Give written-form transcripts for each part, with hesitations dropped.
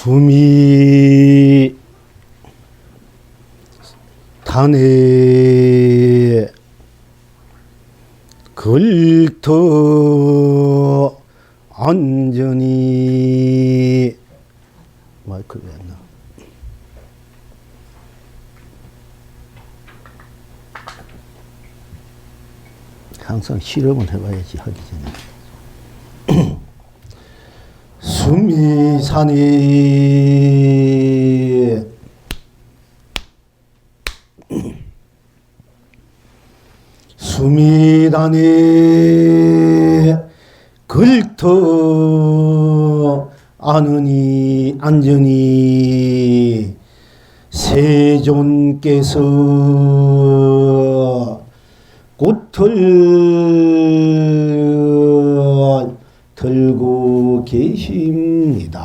숨이 단에 걸터 안전히 마이크를 왜 했나? 항상 실험을 해봐야지 하기 전에. 숨이 산이 숨이 단에 걸터 안으니 안전히 세존께서 꽃을 들고 계십니다.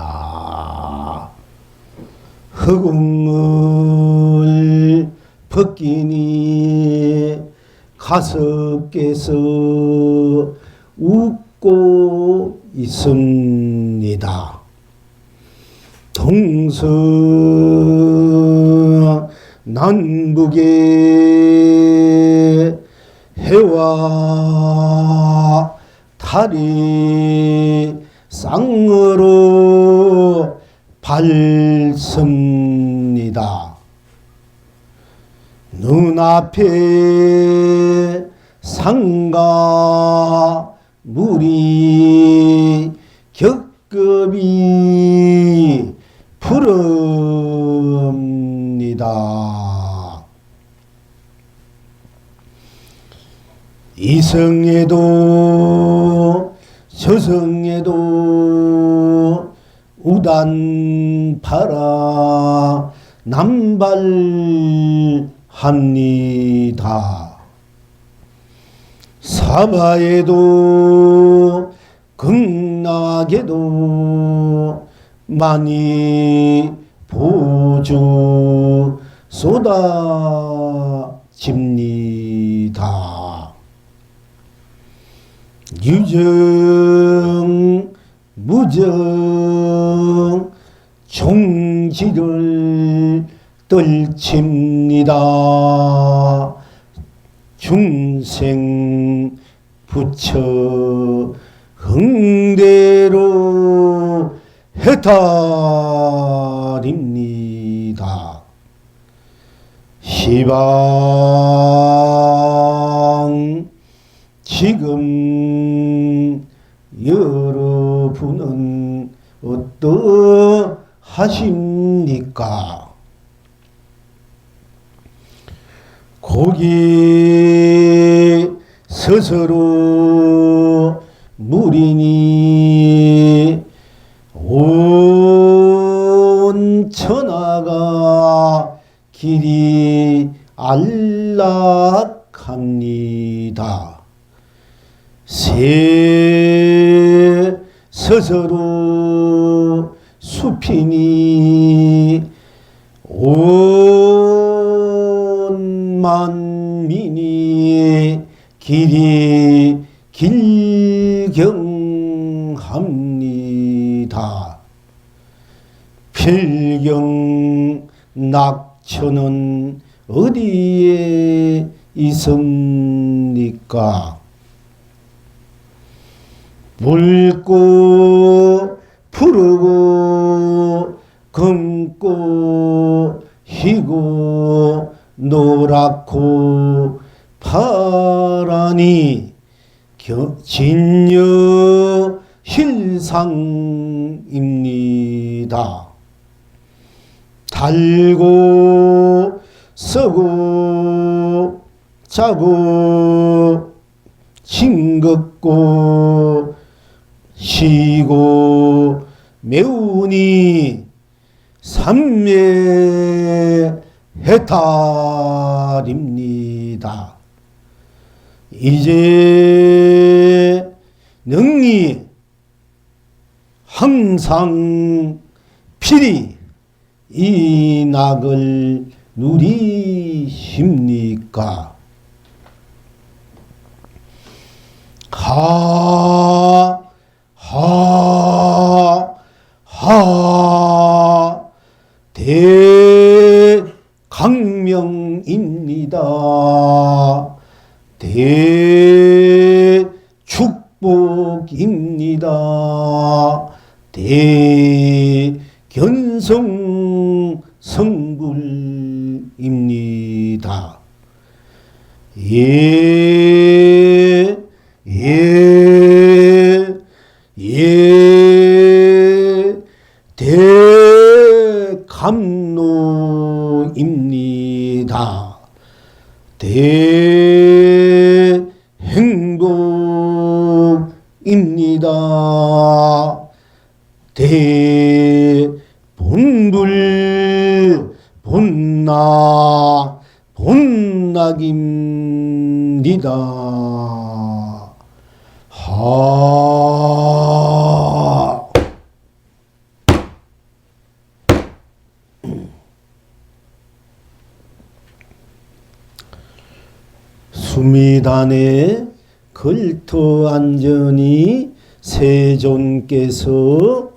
허공을 벗기니 가섭께서 웃고 있습니다. 동서남북의 해와 달이 쌍으로 밝습니다. 눈앞에 산과 물이 겹겹이 푸릅니다. 이성에도 저성에도 우단파라 남발합니다. 사바에도 극락에도 많이 보주 쏟아집니다. 유정 무정 종지를 떨칩니다. 중생 부처 흥대로 해탈입니다. 시방 지금 여러분은 어떠하십니까? 거기 스스로 무리니 온 천하가 길이 안락합니다. 새 스스로 숲이니 온 만민이 길이 길경합니다. 필경 낙천은 어디에 있습니까? 붉고 푸르고 검고 희고 노랗고 파라니 진여 실상입니다. 달고 써고 짜고 싱겁고 쉬고 매우니 삼매 해탈입니다. 이제 능히 항상 필히 이 낙을 누리십니까? 하 대경성입니다. 대축복입니다. 대견성 성불입니다. 예, 예, 예, 대감로입니다. 대행복입니다. 대본불 본락입니다. 하. 수미단에 걸터 앉으니 세존께서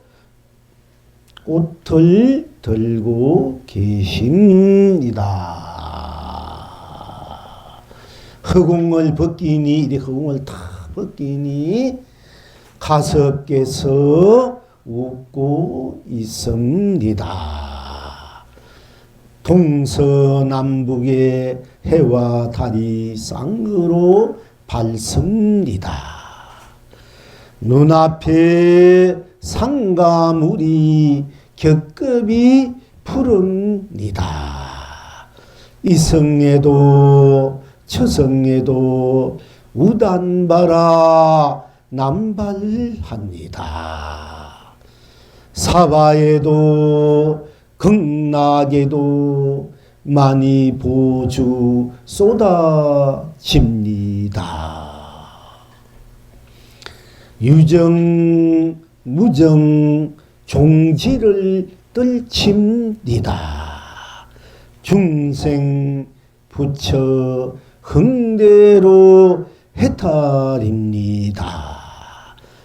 꽃을 들고 계십니다. 허공을 벗기니, 이렇게 허공을 다 벗기니 가섭께서 웃고 있습니다. 동서남북의 해와 달이 쌍으로 밝습니다. 눈앞에 상가물이 겹겹이 푸릅니다. 이성에도 처성에도 우단바라 남발합니다. 사바에도 극락에도 많이 보주 쏟아집니다. 유정 무정 종지를 떨칩니다. 중생 부처 흥대로 해탈입니다.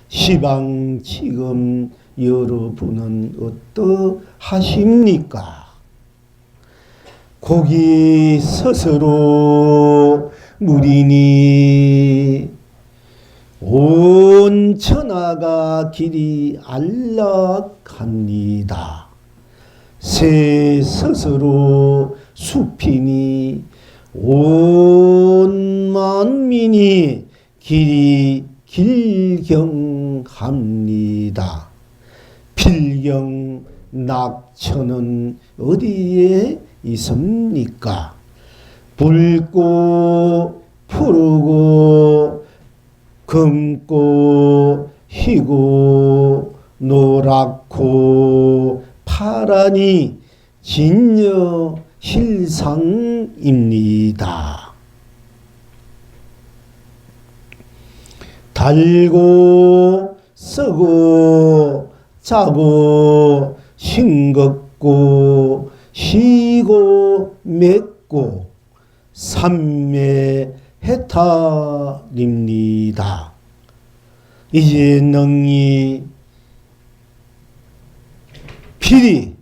시방 지금 여러분은 어떠하십니까? 고기 스스로 무리니 온 천하가 길이 안락합니다. 새 스스로 숲이니 온 만민이 길이 길경합니다. 필경 낙천은 어디에 있습니까? 붉고 푸르고 검고 희고 노랗고 파라니 진여 실상입니다. 달고 썩고 짜고 싱겁고 시고 맺고 삼매해탈입니다. 이제 능히 필히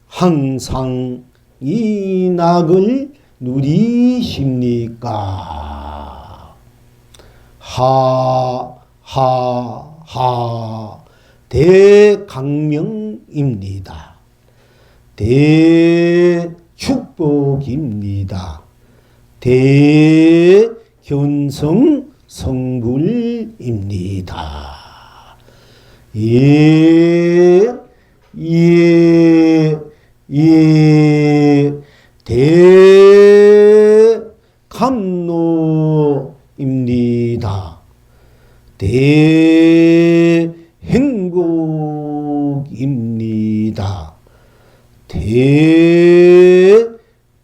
항상 이 낙을 누리십니까? 하하하 대강명입니다. 대축복입니다. 대견성 성불입니다. 예, 예, 예, 대감로입니다. 대행복입니다.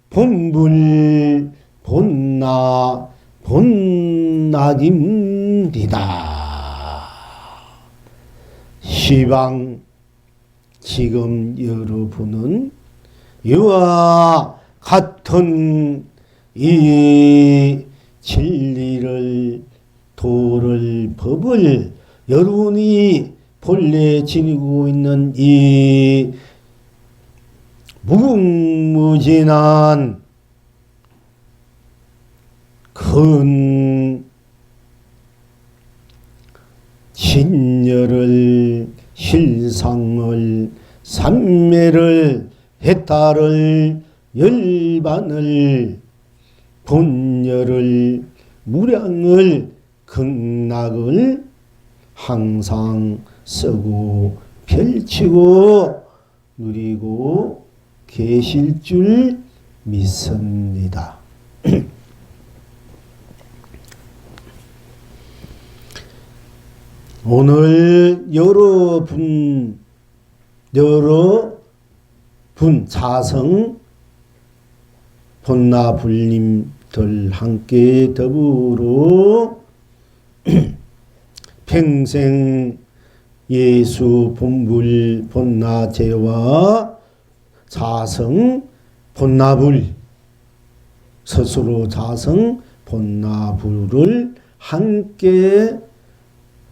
대본불 본락입니다. 시방 지금 여러분은 이와 같은 이 진리를 도를 법을 여러분이 본래 지니고 있는 이 무궁무진한 큰 신녀를 실상을 삼매를 해탈을 열반을 본녀를 무량을 극락을 항상 쓰고 펼치고 누리고 계실 줄 믿습니다. 오늘 여러분 자성 본나불님들 함께 더불어 평생 예수 본불 본나제와 자성 본나불 스스로 자성 본나불을 함께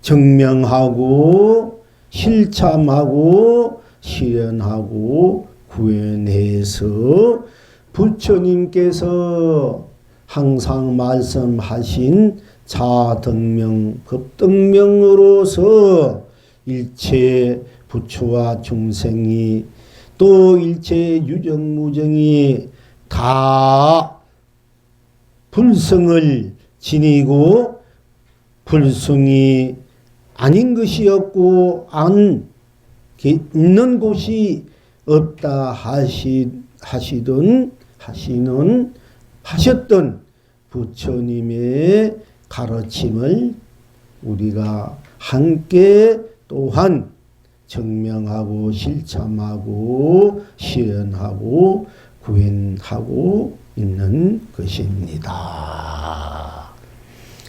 증명하고 실참하고 실현하고 구현해서 부처님께서 항상 말씀하신 자등명 법등명으로서 일체 부처와 중생이 또 일체 유정무정이 다 불성을 지니고 불성이 아닌 것이 없고 안 있는 곳이 없다 하셨던 부처님의 가르침을 우리가 함께 또한 증명하고 실참하고 실현하고 구현하고 있는 것입니다.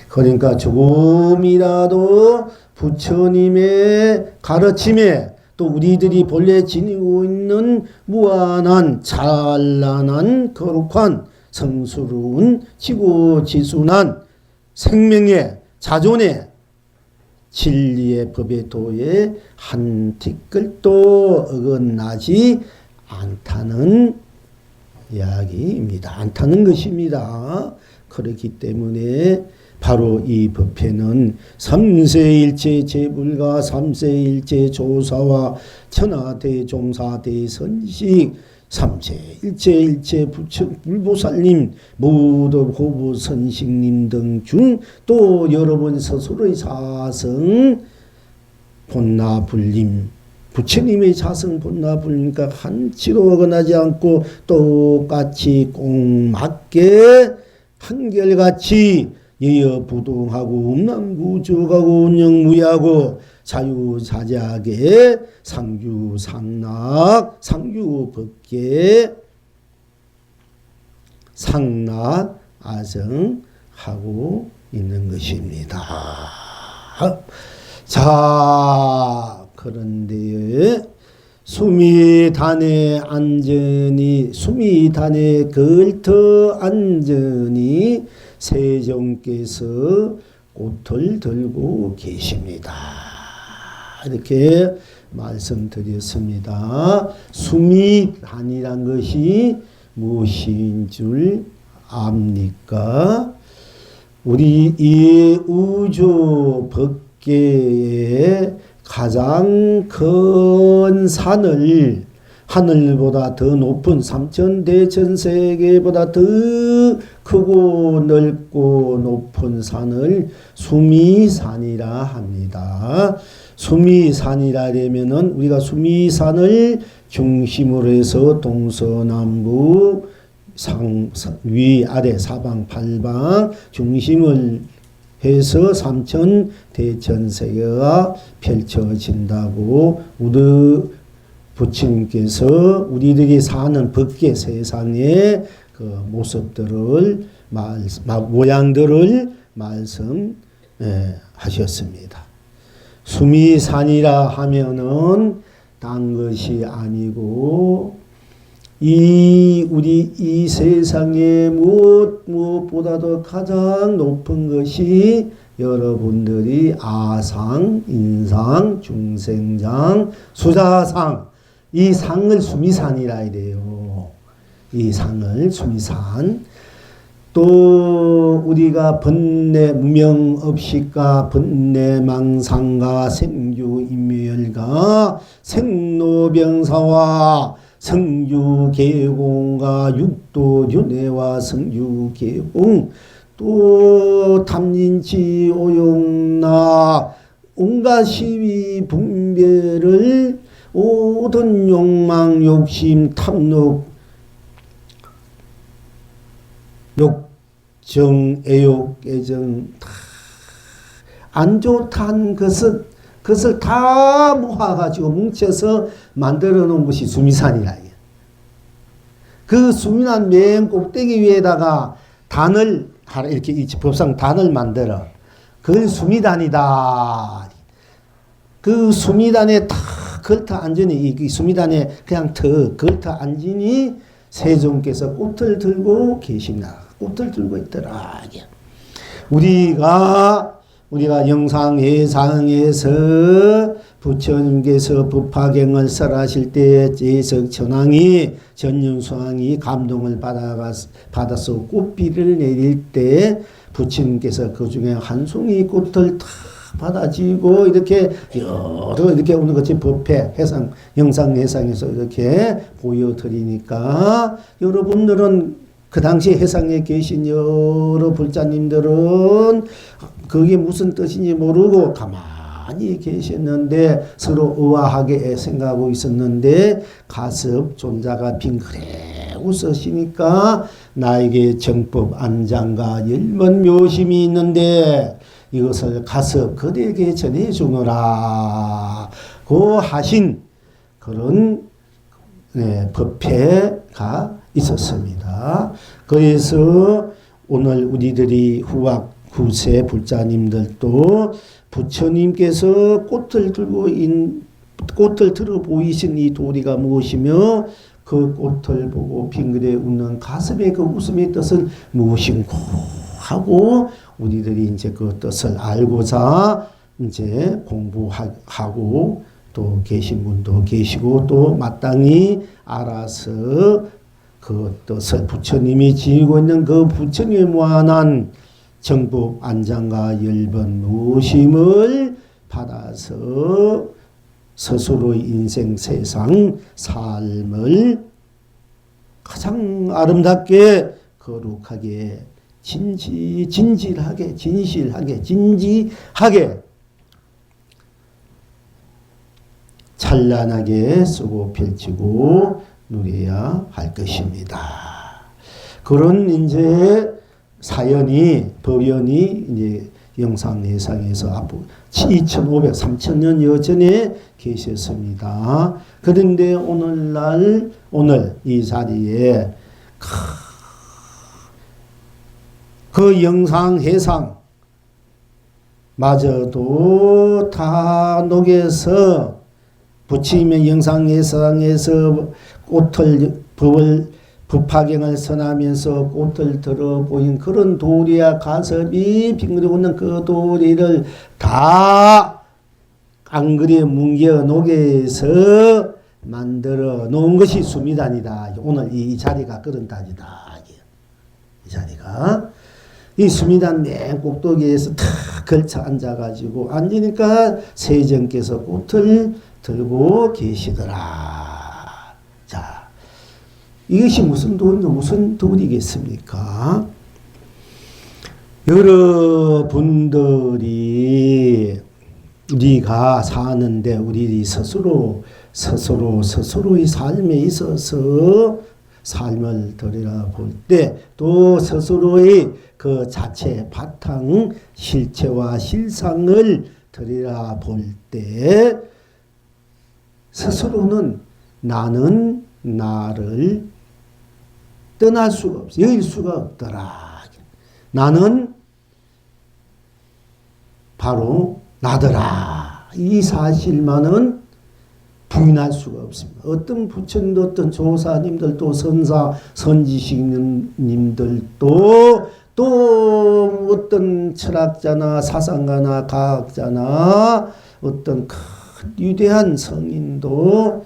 그러니까 조금이라도 부처님의 가르침에 또 우리들이 본래 지니고 있는 무한한 찬란한 거룩한 성스러운 지고지순한 생명의 자존의 진리의 법의 도에 한 티끌도 어긋나지 않다는 이야기입니다. 않다는 것입니다. 그렇기 때문에 바로 이 법회는 삼세일체 제불과 삼세일체 조사와 천하대종사대선식 삼세일체 불보살님 모두 고보선식님 등 중 또 여러분 스스로의 자성 본나불림 부처님의 자성 본나불림과 한치로 어긋나지 않고 똑같이 꼭 맞게 한결같이 여여부동하고 음란무조하고 운영무야하고 자유자재하게 상주상락 상주법계 상락아성하고 있는 것입니다. 자, 그런데 수미단에 안전히 수미단에 걸터 안전히 세종께서 꽃을 들고 계십니다. 이렇게 말씀드렸습니다. 수미단이란 것이 무엇인 줄 압니까? 우리 이 우주 법계에 가장 큰 산을 하늘보다 더 높은 삼천대천세계보다 더 크고 넓고 높은 산을 수미산이라 합니다. 수미산이라면은 우리가 수미산을 중심으로 해서 동서남북 위아래 사방 팔방 중심을 해서 삼천대천세계가 펼쳐진다고 우리 부처님께서 우리들이 사는 법계 세상의 그 모습들을 모양들을 말씀하셨습니다. 수미산이라 하면은 딴 것이 아니고 우리 이 세상에 무엇보다도 가장 높은 것이 여러분들이 아상, 인상, 중생장, 수자상 이 상을 수미산이라 이래요. 이 상을 수미산 또 우리가 번뇌 무명업식과 번뇌망상과 생주인멸과 생로병사와 성주계공과 육도윤회와 성주계공 또 탐진치 오용나 온갖 시비 분별을 모든 욕망 욕심 탐욕 욕정 애욕 애정 다 안 좋다는 그것을 다 모아가지고 뭉쳐서 만들어 놓은 것이 수미산이라. 그 수미산 맨 꼭대기 위에다가 단을 이렇게 법상 단을 만들어. 그걸 수미단이다. 그 수미단에 다 걸터 앉으니 이 수미단에 그냥 걸터 앉으니 세종께서 꽃을 들고 계시나. 꽃을 들고 있더라. 우리가 영상회상에서 부처님께서 법화경을 설하실 때 제석천왕이 전윤수왕이 감동을 받아서 꽃비를 내릴 때 부처님께서 그 중에 한 송이 꽃을 다 받아지고 이렇게 여러 이렇게 오는 것이 법회 해상 영상회상에서 이렇게 보여드리니까 여러분들은 그 당시 해상에 계신 여러 불자님들은 그게 무슨 뜻인지 모르고 가만히 계셨는데 서로 의아하게 생각하고 있었는데 가섭 존자가 빙그레 웃으시니까 나에게 정법 안장과 열번 묘심이 있는데 이것을 가섭 그대에게 전해주노라 고 하신 그런 법회가 있었습니다. 그래서 오늘 우리들이 후세 불자님들도 부처님께서 꽃을 들어 보이신 이 도리가 무엇이며 그 꽃을 보고 빙그레 웃는 가슴의 그 웃음의 뜻은 무엇인고 하고 우리들이 이제 그 뜻을 알고자 이제 공부하고 또 계신 분도 계시고 또 마땅히 알아서 그 뜻을 부처님이 지니고 있는 그 부처님의 무한한 정법 안장과 열번 무심을 받아서 스스로의 인생 세상 삶을 가장 아름답게 거룩하게 진실하게 찬란하게 쓰고 펼치고 누려야 할 것입니다. 그런 이제 사연이 법연이 이제 영상회상에서 앞으로 2500, 3000년 여전에 계셨습니다. 그런데 오늘 이 자리에 그 영상회상 마저도 다 녹여서 부처님의 영상회상에서 법화경을 선하면서 꽃을 들어 보인 그런 도리와 가섭이 빙그레 웃는 그 도리를 다 깡그리에 뭉겨 녹여서 만들어 놓은 것이 수미단이다. 오늘 이 자리가 그런 자리다. 이 자리가 이 수미단 맨 꼭대기에서 탁 걸쳐 앉아가지고 앉으니까 세종께서 꽃을 들고 계시더라. 자, 이것이 무슨 도리겠습니까? 여러분들이 우리가 사는데 우리 스스로의 삶에 있어서 삶을 들여다 볼 때 또 스스로의 그 자체 바탕 실체와 실상을 들여다 볼 때 스스로는 나는 나를 떠날 수가 없어. 여길 수가 없더라. 나는 바로 나더라. 이 사실만은 부인할 수가 없습니다. 어떤 부처님도 어떤 조사님들도 선지식님들도 또 어떤 철학자나 사상가나 과학자나 어떤 큰 위대한 성인도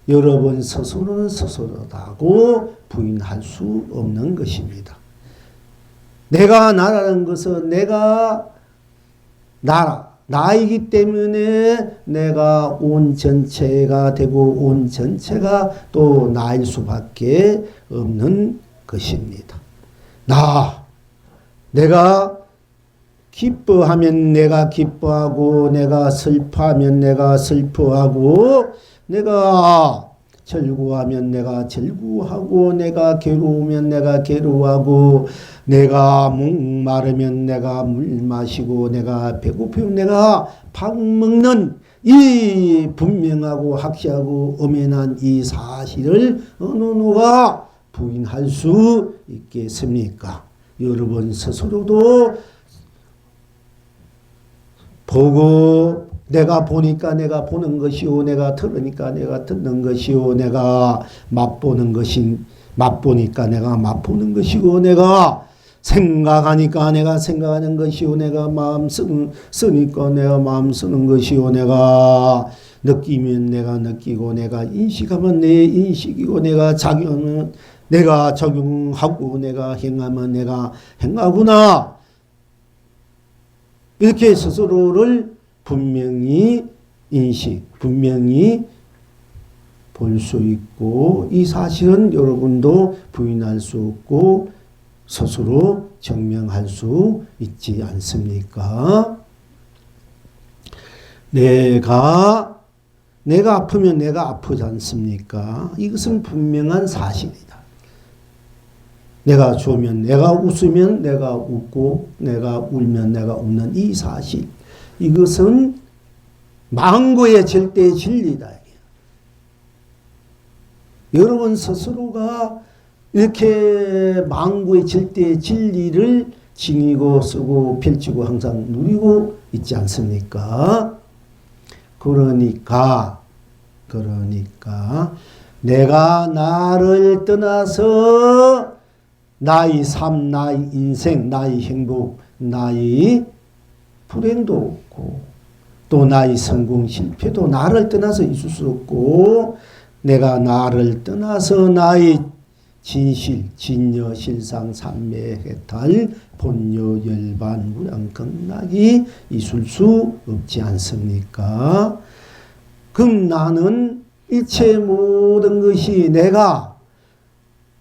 여러분 스스로는 스스로다고 부인할 수 없는 것입니다. 내가 나라는 것은 내가 나이기 때문에 내가 온 전체가 되고 온 전체가 또 나일 수밖에 없는 것입니다. 내가 기뻐하면 내가 기뻐하고 내가 슬퍼하면 내가 슬퍼하고 내가 절구하면 내가 절구하고 내가 괴로우면 내가 괴로워하고 내가 목마르면 내가 물 마시고 내가 배고프면 내가 밥 먹는 이 분명하고 확실하고 엄연한 이 사실을 어느 누가 부인할 수 있겠습니까? 여러분 스스로도 보고 내가 보니까 내가 보는 것이요 내가 들으니까 내가 듣는 것이요 내가 맛보니까 내가 맛보는 것이고 내가 생각하니까 내가 생각하는 것이요 내가 마음 쓰니까 내가 마음 쓰는 것이요 내가 느끼면 내가 느끼고 내가 인식하면 내 인식이고 내가 작용하면 내가 적용하고 내가 행하면 내가 행하구나. 이렇게 스스로를 분명히 분명히 볼 수 있고 이 사실은 여러분도 부인할 수 없고 스스로 증명할 수 있지 않습니까? 내가 아프면 내가 아프지 않습니까? 이것은 분명한 사실이다. 내가 좋으면 내가 웃으면 내가 웃고 내가 울면 내가 웃는 이 사실, 이것은 망고의 절대 진리다. 여러분 스스로가 이렇게 망고의 절대 진리를 지니고 쓰고 펼치고 항상 누리고 있지 않습니까? 그러니까 내가 나를 떠나서 나의 삶, 나의 인생, 나의 행복, 나의 불행도 없고 또 나의 성공, 실패도 나를 떠나서 있을 수 없고 내가 나를 떠나서 나의 진실, 진여, 실상, 삼매, 해탈, 본여, 열반, 무량, 극락이 있을 수 없지 않습니까? 그럼 나는 이체 모든 것이 내가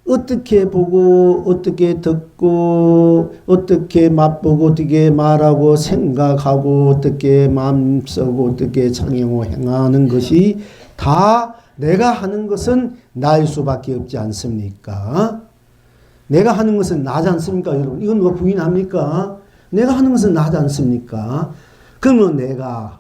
어떻게 보고 어떻게 듣고 어떻게 맛보고 어떻게 말하고 생각하고 어떻게 마음쓰고 어떻게 창행하고 행하는 것이 다 내가 하는 것은 나일 수밖에 없지 않습니까? 내가 하는 것은 나지 않습니까, 여러분? 이건 누가 부인합니까? 내가 하는 것은 나지 않습니까? 그러면 내가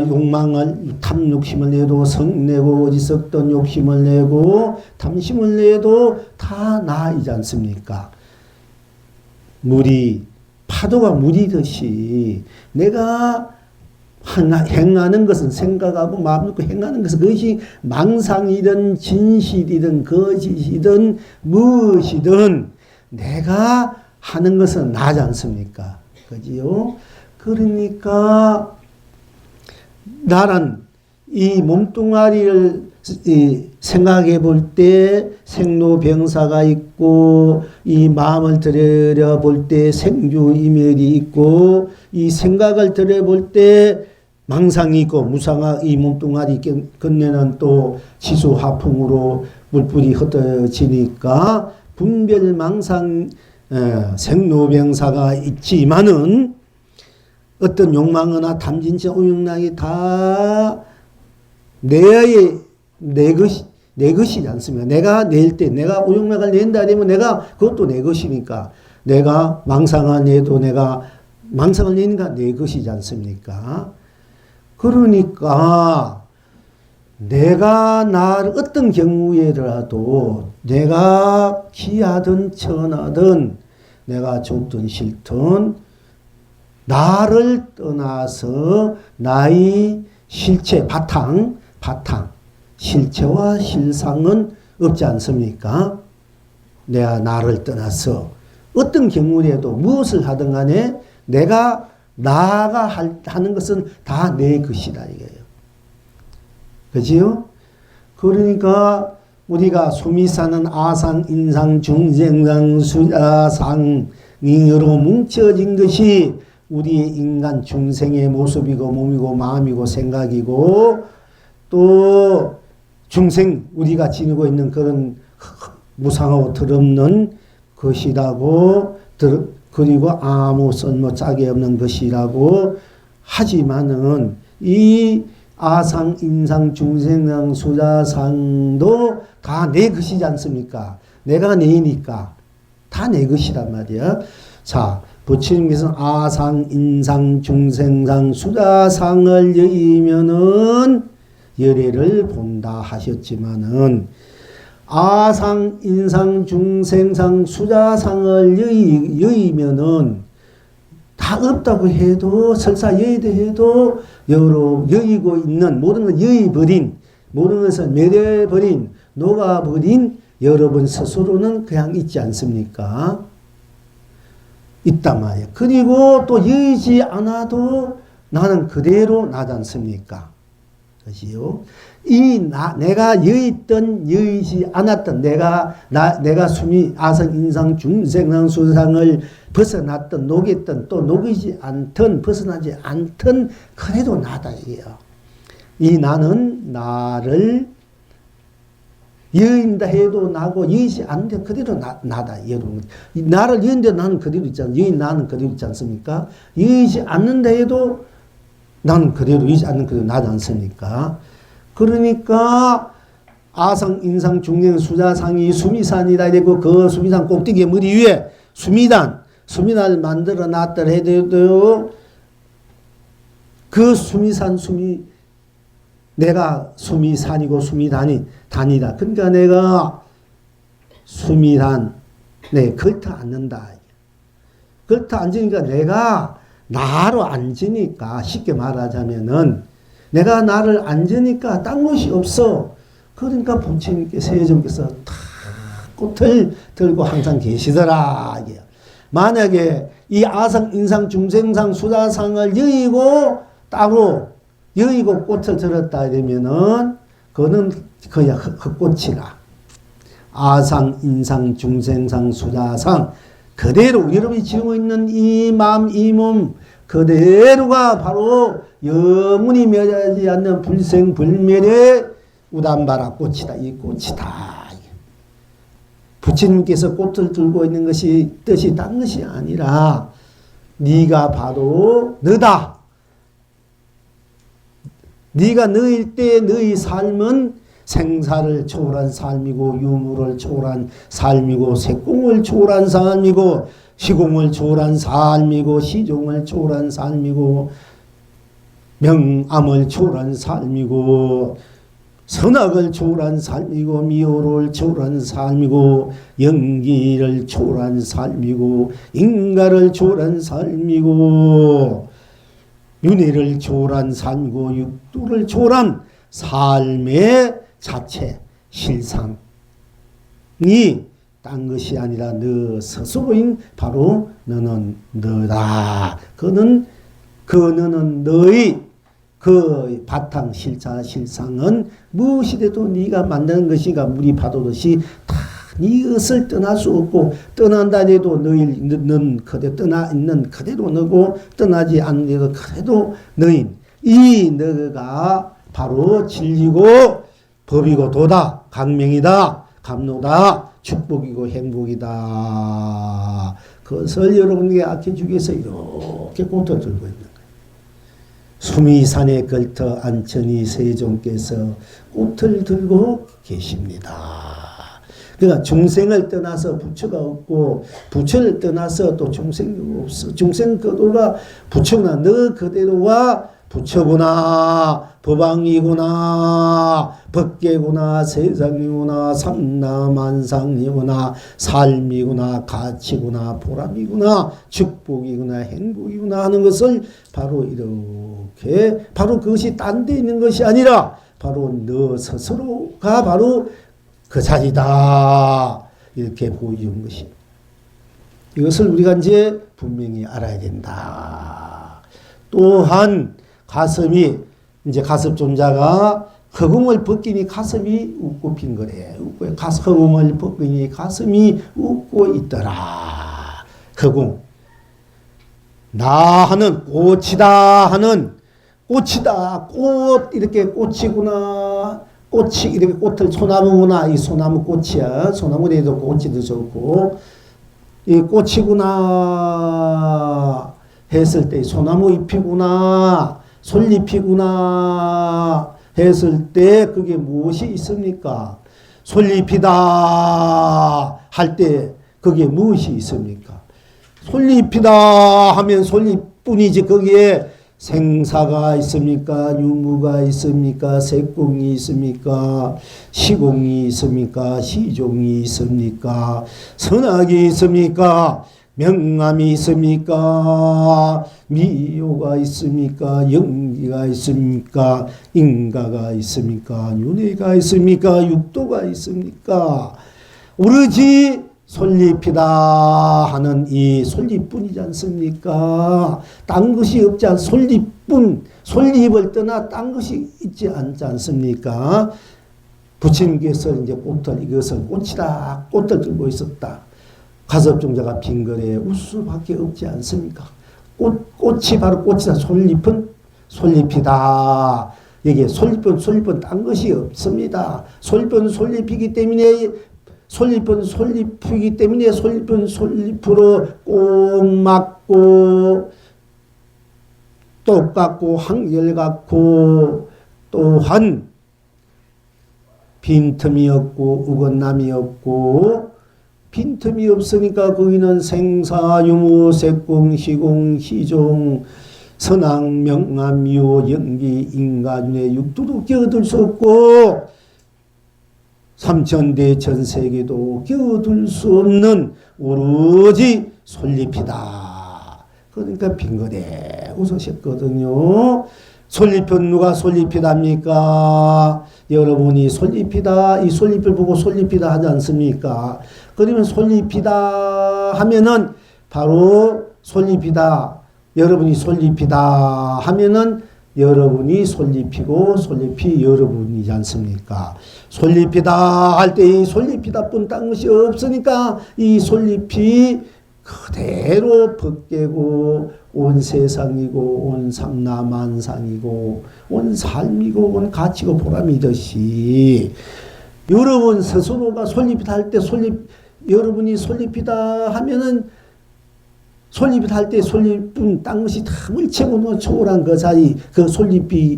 욕망을, 탐욕심을 내도 성내고 어리석던 욕심을 내고 탐심을 내도 다 나이지 않습니까? 파도가 물이듯이 내가 행하는 것은 생각하고 마음 놓고 행하는 것은 그것이 망상이든 진실이든 거짓이든 무엇이든 내가 하는 것은 나지 않습니까? 그지요? 그러니까 나는 이 몸뚱아리를 생각해 볼 때 생로병사가 있고 이 마음을 들여볼 때 생주이멸이 있고 이 생각을 들여볼 때 망상이 있고 이 몸뚱아리 건네는 또 지수화풍으로 물불이 흩어지니까 분별망상 생로병사가 있지만은 어떤 욕망이나 탐진치 오욕락이 다 내 것이지 않습니까? 내가 낼 때, 내가 오욕락을 낸다 하면 그것도 내 것이니까, 내가 망상을 내도 망상을 내니까 내 것이지 않습니까? 그러니까, 내가 어떤 경우에라도 내가 기하든 천하든 내가 좋든 싫든 나를 떠나서 나의 실체, 바탕, 실체와 실상은 없지 않습니까? 내가 나를 떠나서 어떤 경우에도 무엇을 하든 간에 나가 하는 것은 다 내 것이다 이거예요. 그지요? 그러니까 우리가 수미사는 아상, 인상, 중생상, 수자상으로 뭉쳐진 것이 우리의 인간 중생의 모습이고 몸이고 마음이고 생각이고 또 중생 우리가 지니고 있는 그런 무상하고 더럽는 것이라고 그리고 아무 쓸모 짝이 없는 것이라고 하지만은 이 아상, 인상, 중생상, 수자상도 다 내 것이지 않습니까? 내가 내니까 다 내 것이란 말이야. 자, 부처님께서는 아상, 인상, 중생상, 수자상을 여의면은 열애를 본다 하셨지만은 아상, 인상, 중생상, 수자상을 여의면은 다 없다고 해도 설사 여의도 해도 여러 여의고 있는 모든 걸 여의버린 모든 것을 매려버린 녹아버린 여러분 스스로는 그냥 있지 않습니까? 있단 말이에요. 그리고 또 여의지 않아도 나는 그대로 나지 않습니까? 그것이요. 내가 여의던 여의지 않았던 내가 숨이 아상, 인상, 중생상, 수상을 벗어났던 녹였던 또 녹이지 않던 벗어나지 않던 그래도 나다 이게요. 이 나는 나를 여인다 해도 나고 여의지 않는데 그대로 나다 여러분. 나를 여인데 나는 그대로 있잖아. 여인 나는 그대로 있지 않습니까? 여의지 않는다 해도 나는 그대로 여의지 않는 그대로 나지 않습니까? 그러니까 아상, 인상, 중생, 수자상이 수미산이라 되고 그 수미산 꼭대기에 머리 위에 수미단을 만들어 놨더라 해도 그 수미산 내가 수미산이고 수미단이다. 그러니까 내가 수미단 걸터 앉는다. 걸터 앉으니까 내가 나로 앉으니까 쉽게 말하자면은 내가 나를 앉으니까 딴 것이 없어. 그러니까 부처님께서 세종께서 다 꽃을 들고 항상 계시더라. 만약에 이 아상, 인상, 중생상, 수자상을 여의고 따로 여의고 꽃을 들었다 되면은 그거는 그야 헛꽃이라. 아상, 인상, 중생상, 수자상 그대로 여러분이 지니고 있는 이 마음, 이 몸 그대로가 바로 영원히 멸하지 않는 불생불멸의 우담바라 꽃이다. 이 꽃이다. 부처님께서 꽃을 들고 있는 것이 뜻이 딴 것이 아니라 네가 바로 너다. 네가 너일 때 너의 삶은 생사를 초월한 삶이고 유무를 초월한 삶이고 색공을 초월한 삶이고 시공을 초월한 삶이고 시종을 초월한 삶이고 명암을 초월한 삶이고 선악을 초월한 삶이고 미호를 초월한 삶이고 연기를 초월한 삶이고 인가를 초월한 삶이고 윤회를 초월한 삶이고 육도를 초월한 삶의 자체 실상이 딴 것이 아니라 너 스스로인 바로 너는 너다. 너는 너의 그 바탕 실자 실상은 무엇이라도 네가 만드는 것인가 물이 파도듯이 다 네 것을 떠날 수 없고 떠난다 해도 너는 그대로 떠나 있는 그대로 너고 떠나지 않는 그대로 너인 이 너가 바로 진리고 법이고 도다 강명이다 감로다 축복이고 행복이다. 그것을 여러분에게 아껴주기 위해서 이렇게 꽃을 들고 있는 거예요. 수미산에 걸터 안천이 세종께서 꽃을 들고 계십니다. 그러니까 중생을 떠나서 부처가 없고 부처를 떠나서 또 중생이 없어. 중생 그도가 부처구나. 너 그대로가 부처구나. 법왕이구나. 법계구나. 세상이구나. 삼라만상이구나. 삶이구나. 가치구나. 보람이구나. 축복이구나. 행복이구나 하는 것을 바로 이렇게 바로 그것이 딴 데 있는 것이 아니라 바로 너 스스로가 바로 그 자리다. 이렇게 보여준 것이. 이것을 우리가 이제 분명히 알아야 된다. 또한 가슴이 이제 가습존자가 허공을 벗기니 가슴이 웃고 빙그레 웃고 허공을 벗기니 가슴이 웃고 있더라. 허공 나 하는 꽃이다 하는 꽃이다 꽃 이렇게 꽃이구나 꽃이 이렇게 꽃을 소나무구나 이 소나무 꽃이야 소나무에도 꽃이 좋고 이 꽃이구나 했을 때 소나무 잎이구나 솔잎이구나 했을 때 그게 무엇이 있습니까? 솔잎이다 할 때 그게 무엇이 있습니까? 솔잎이다 하면 솔잎뿐이지 거기에 생사가 있습니까? 유무가 있습니까? 색공이 있습니까? 시공이 있습니까? 시종이 있습니까? 선악이 있습니까? 명암이 있습니까? 미효가 있습니까? 영기가 있습니까? 인가가 있습니까? 윤회가 있습니까? 육도가 있습니까? 오로지 솔잎이다 하는 이 솔잎뿐이지 않습니까? 딴 것이 없지 않 솔잎뿐 솔잎을 떠나 딴 것이 있지 않지 않습니까? 부처님께서 이제 꽃을 이것을 꽃이다 꽃을 들고 있었다. 가섭종자가 빙그레 웃을 수밖에 없지 않습니까? 꽃이 바로 꽃이다. 솔잎은 솔잎이다. 이게 솔잎은 딴 것이 없습니다. 솔잎은 솔잎이기 때문에 솔잎은 솔잎이기 때문에 솔잎은 솔잎으로 꼭 맞고 똑같고 한결같고 또한 빈틈이 없고 어긋남이 없고 빈틈이 없으니까 거기는 생사, 유무, 색공, 시공, 시종, 선악, 명암, 미호, 연기, 인가, 윤회, 육도도 끼어들 수 없고 삼천대천 세계도 끼어들 수 없는 오로지 솔잎이다. 그러니까 빙그레 웃으셨거든요. 솔잎은 누가 솔잎이답니까? 여러분이 솔잎이다 이 솔잎을 보고 솔잎이다 하지 않습니까? 그러면 솔잎이다 하면은 바로 솔잎이다 여러분이 솔잎이다 하면은 여러분이 솔잎이고 솔잎이 여러분이지 않습니까? 솔잎이다 할 때 이 솔잎이다 뿐 딴 것이 없으니까 이 솔잎이 그대로 벗개고 온 세상이고 온 삼라만상이고 온 삶이고 온 가치고 보람이듯이 여러분 스스로가 솔잎이다 할 때 솔잎 여러분이 솔잎이다 하면은 솔잎이다 할 때 솔잎은 딴 것이 다 물체고 초월한 그 사이 그 솔잎이가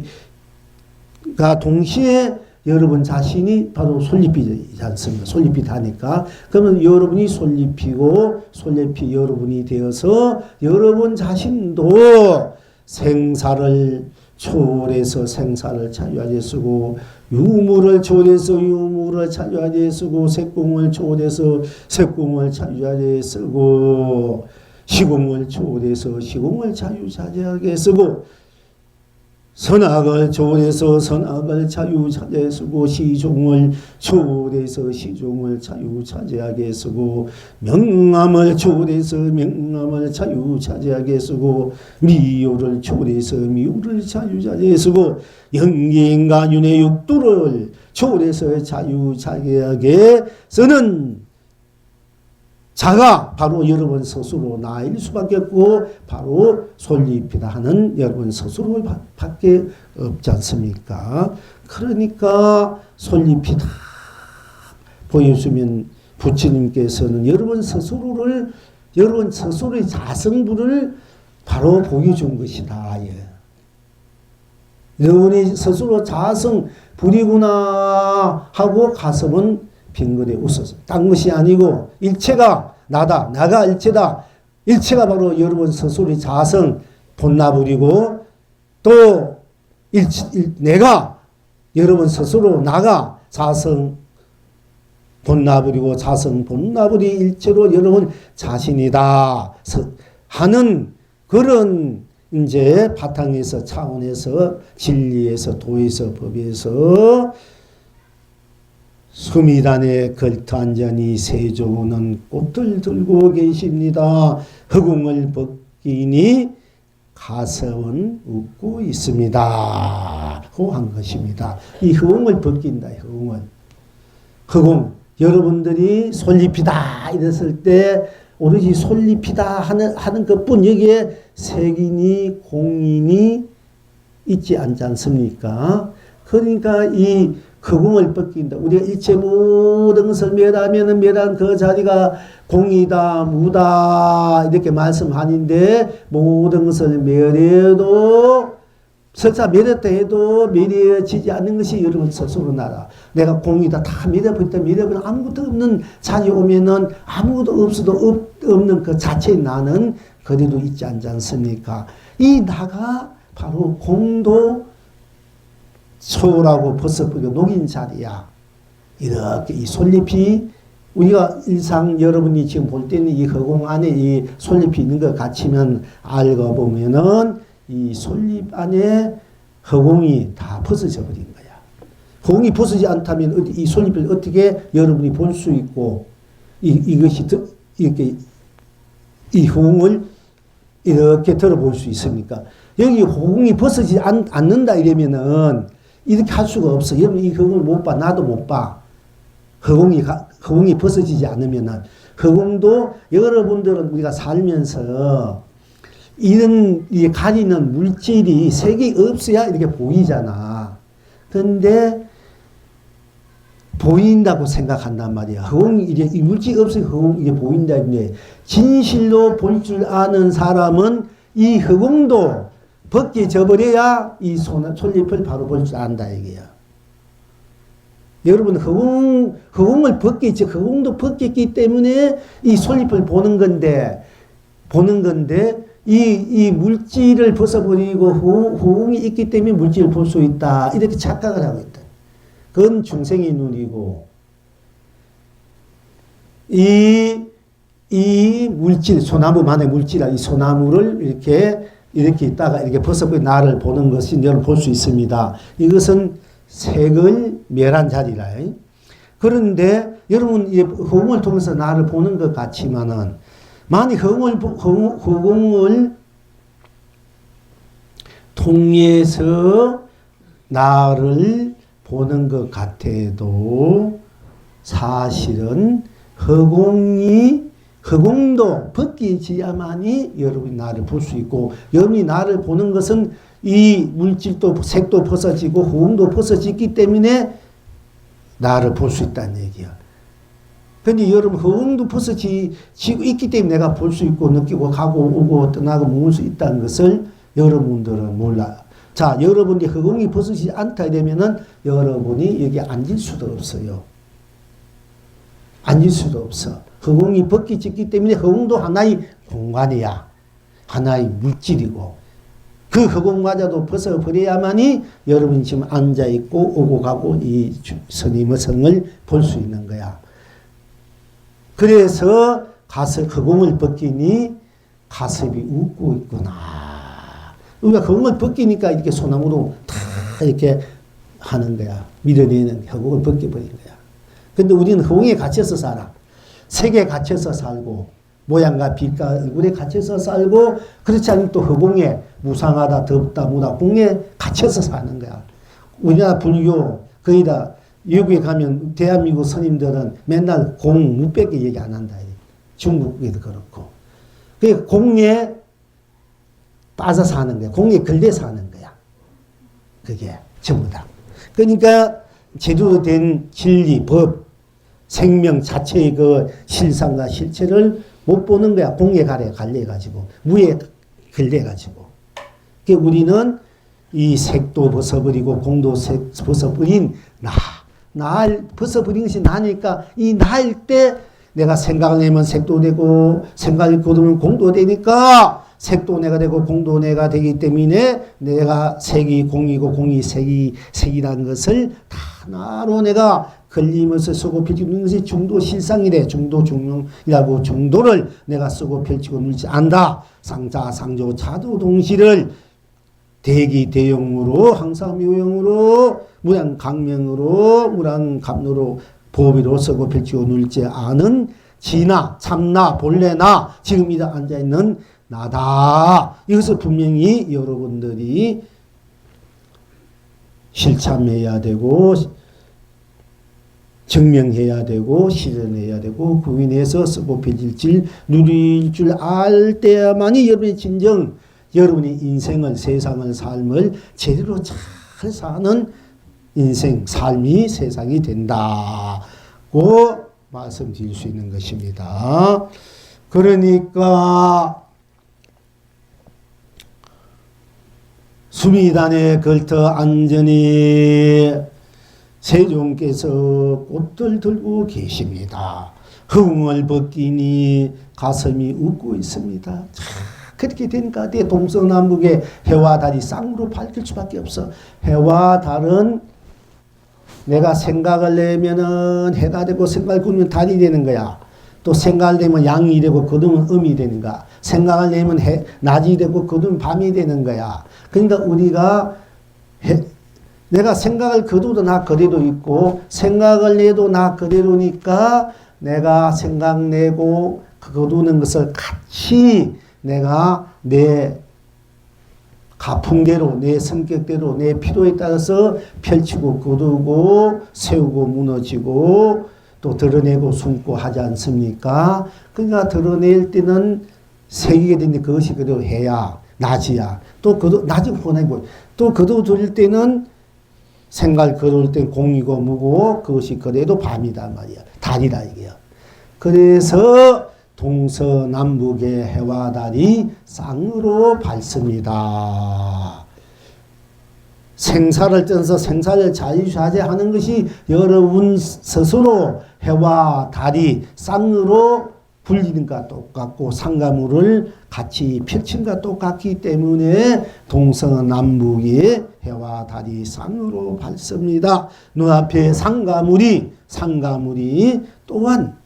동시에 여러분 자신이 바로 솔잎이지 않습니까? 솔잎이다니까. 그러면 여러분이 솔잎이고 솔잎이 여러분이 되어서 여러분 자신도 생사를 초월해서 생사를 자유하게 쓰고 유무를 초월해서 유무를 자유하게 쓰고 색공을 초월해서 색공을 자유하게 쓰고 시공을 초월해서 시공을 자유자재하게 쓰고 선악을 초월해서 선악을 자유자재하게 쓰고 시종을 초월해서 시종을 자유자재하게 쓰고 명암을 초월해서 명암을 자유자재하게 쓰고 미효를 초월해서 미효를 자유자재하게 쓰고 영기인가 윤회 육도를 초월해서 자유자재하게 쓰는 자가 바로 여러분 스스로 나일 수밖에 없고 바로 솔잎이다 하는 여러분 스스로 밖에 없지 않습니까? 그러니까 솔잎이다 보여주면 부처님께서는 여러분 스스로의 자성부를 바로 보여준 것이다. 예. 여러분이 스스로 자성불이구나 하고 가슴은 빙그레 웃어서 딴 것이 아니고 일체가 나다 나가 일체다 일체가 바로 여러분 스스로의 자성 본나불이고 또 내가 여러분 스스로 나가 자성 본나불이고 자성 본나불이 일체로 여러분 자신이다 하는 그런 이제 바탕에서 차원에서 진리에서 도에서 법에서 수미단에 걸터앉으니 세조는 꽃을 들고 계십니다. 허공을 벗기니 가섭은 웃고 있습니다. 한 것입니다. 이 허공을 벗긴다. 허공을. 허공. 여러분들이 솔잎이다 이랬을 때 오로지 솔잎이다 하는 것뿐 여기에 색이니 공인이 있지 않지 않습니까? 그러니까 이 허공을 벗긴다. 우리가 일체 모든 것을 멸하면 멸한 그 자리가 공이다, 무다 이렇게 말씀하는데 모든 것을 멸해도 설사 멸했다 해도 멸해지지 않는 것이 여러분 스스로 나라. 내가 공이다 다 멸해버렸다 멸해버리면 아무것도 없는 자리에 오면은 아무것도 없어도 없는 그 자체의 나는 그리도 있지 않습니까? 이 나가 바로 공도 소라고 벗어버리고 녹인 자리야. 이렇게 이 솔잎이 우리가 일상 여러분이 지금 볼 때는 이 허공 안에 이 솔잎이 있는 것 같이면 알고 보면은 이 솔잎 안에 허공이 다 벗어져 버린 거야. 허공이 벗어지지 않다면 이 솔잎을 어떻게 여러분이 볼 수 있고 이것이 이렇게 이 허공을 이렇게 들어볼 수 있습니까? 여기 허공이 벗어지지 않는다 이러면은 이렇게 할 수가 없어. 여러분 이 허공을 못 봐. 나도 못 봐. 허공이 벗어지지 않으면은 허공도 여러분들은 우리가 살면서 이런 가리는 물질이 색이 없어야 이렇게 보이잖아. 그런데 보인다고 생각한단 말이야. 허공이 이제 이 물질이 없으니까 허공 이게 보인다는데 진실로 볼 줄 아는 사람은 이 허공도 벗겨져 버려야 이 솔잎을 바로 볼 줄 안다 이게야. 여러분 허공을 벗겼지. 허공도 벗겼기 때문에 이 솔잎을 보는 건데 이 물질을 벗어버리고 허공이 있기 때문에 물질을 볼 수 있다. 이렇게 착각을 하고 있다. 그건 중생의 눈이고 이 물질 소나무만의 물질이라 이 소나무를 이렇게 있다가 이렇게 벗어버린 나를 보는 것이 너를 볼 수 있습니다. 이것은 색을 멸한 자리라. 그런데 여러분 허공을 통해서 나를 보는 것 같지만은 만약 허공을 통해서 나를 보는 것 같아도 사실은 허공도 벗겨져야만이 여러분이 나를 볼 수 있고 여러분이 나를 보는 것은 이 물질도 색도 벗어지고 허공도 벗어지기 때문에 나를 볼 수 있다는 얘기야. 근데 여러분 허공도 벗어지고 있기 때문에 내가 볼 수 있고 느끼고 가고 오고 떠나고 묵을 수 있다는 것을 여러분들은 몰라. 자, 여러분이 허공이 벗어지지 않다 이러면은 여러분이 여기 앉을 수도 없어요. 앉을 수도 없어. 허공이 벗겨졌기 때문에 허공도 하나의 공간이야. 하나의 물질이고 그 허공마저도 벗어버려야만이 여러분이 지금 앉아있고 오고 가고 이 스님의 성을 볼 수 있는 거야. 그래서 허공을 벗기니 가슴이 웃고 있구나. 우리가 허공을 벗기니까 이렇게 소나무로 다 이렇게 하는 거야. 밀어내는 허공을 벗겨버린 거야. 근데 우리는 허공에 갇혀서 살아. 색에 갇혀서 살고 모양과 빛과 얼굴에 갇혀서 살고 그렇지 않으면 또 허공에 무상하다 덥다 무다 공에 갇혀서 사는 거야. 우리나라 불교 거의 다 외국에 가면 대한민국 스님들은 맨날 공 무밖에 얘기 안 한다. 중국에도 그렇고. 그 공에 빠져 사는 거야. 공에 걸려 사는 거야. 그게 전부 다. 그러니까 제대로 된 진리, 법, 생명 자체의 그 실상과 실체를 못 보는 거야. 공에 갈려가지고 무에 걸려가지고. 그러니까 우리는 이 색도 벗어버리고 공도 벗어버린 날 벗어버린 것이 나니까 이 나일 때 내가 생각을 내면 색도 되고 생각을 거두면 공도 되니까 색도 내가 되고 공도 내가 되기 때문에 내가 색이 공이고 공이 색이라는 것을 다 나로 내가 걸리면서 쓰고 펼치고 있는 것이 중도 실상이래. 중도 중용이라고 중도를 내가 쓰고 펼치고 놀지 않다. 상자 상조 차도 동시를 대기 대용으로 항상 묘용으로 무량 강명으로 무량 감로로 보비로 쓰고 펼치고 놀지 않은 지나, 참나, 본래나, 지금 이 앉아있는 나다. 이것을 분명히 여러분들이 실참해야 되고, 증명해야 되고, 실현해야 되고, 구인해서 쓰고 펴질 줄, 누릴 줄 알 때야만이 여러분이 진정 여러분의 인생을, 세상을, 삶을 제대로 잘 사는 인생, 삶이 세상이 된다고 말씀드릴 수 있는 것입니다. 그러니까 수미단에 걸터 안전히 세종께서 꽃을 들고 계십니다. 흥을 벗기니 가슴이 웃고 있습니다. 그렇게 되니까 동서남북의 해와 달이 쌍으로 밝힐 수밖에 없어. 해와 달은 내가 생각을 내면은 해가 되고 생각을 꾸면 달이 되는 거야. 또 생각을 내면 양이 되고 거두면 음이 되는 거야. 생각을 내면 낮이 되고 거두면 밤이 되는 거야. 그러니까 우리가 내가 생각을 거둬도 나 그대로 있고 생각을 내도 나 그대로니까 내가 생각내고 거두는 것을 같이 내가 내 가풍대로 내 성격대로 내 필요에 따라서 펼치고 거두고 세우고 무너지고 또 드러내고 숨고 하지 않습니까? 그러니까 드러낼 때는 새기게 되는데 그것이 그대로 해야 낮이야. 또 낮은 보내고 또 거두어줄 때는 생각을 거둘 때는 공이고 무고 그것이 그래도 밤이다 말이야. 달이다 이게요. 그래서 동서남북의 해와 달이 쌍으로 밝습니다. 생사를 떠나서 생사를 자유자재하는 것이 여러분 스스로 해와 달이 쌍으로 불리는가 똑같고 상가물을 같이 펼친가 똑같기 때문에 동서남북의 해와 달이 쌍으로 밝습니다. 눈앞에 상가물이 또한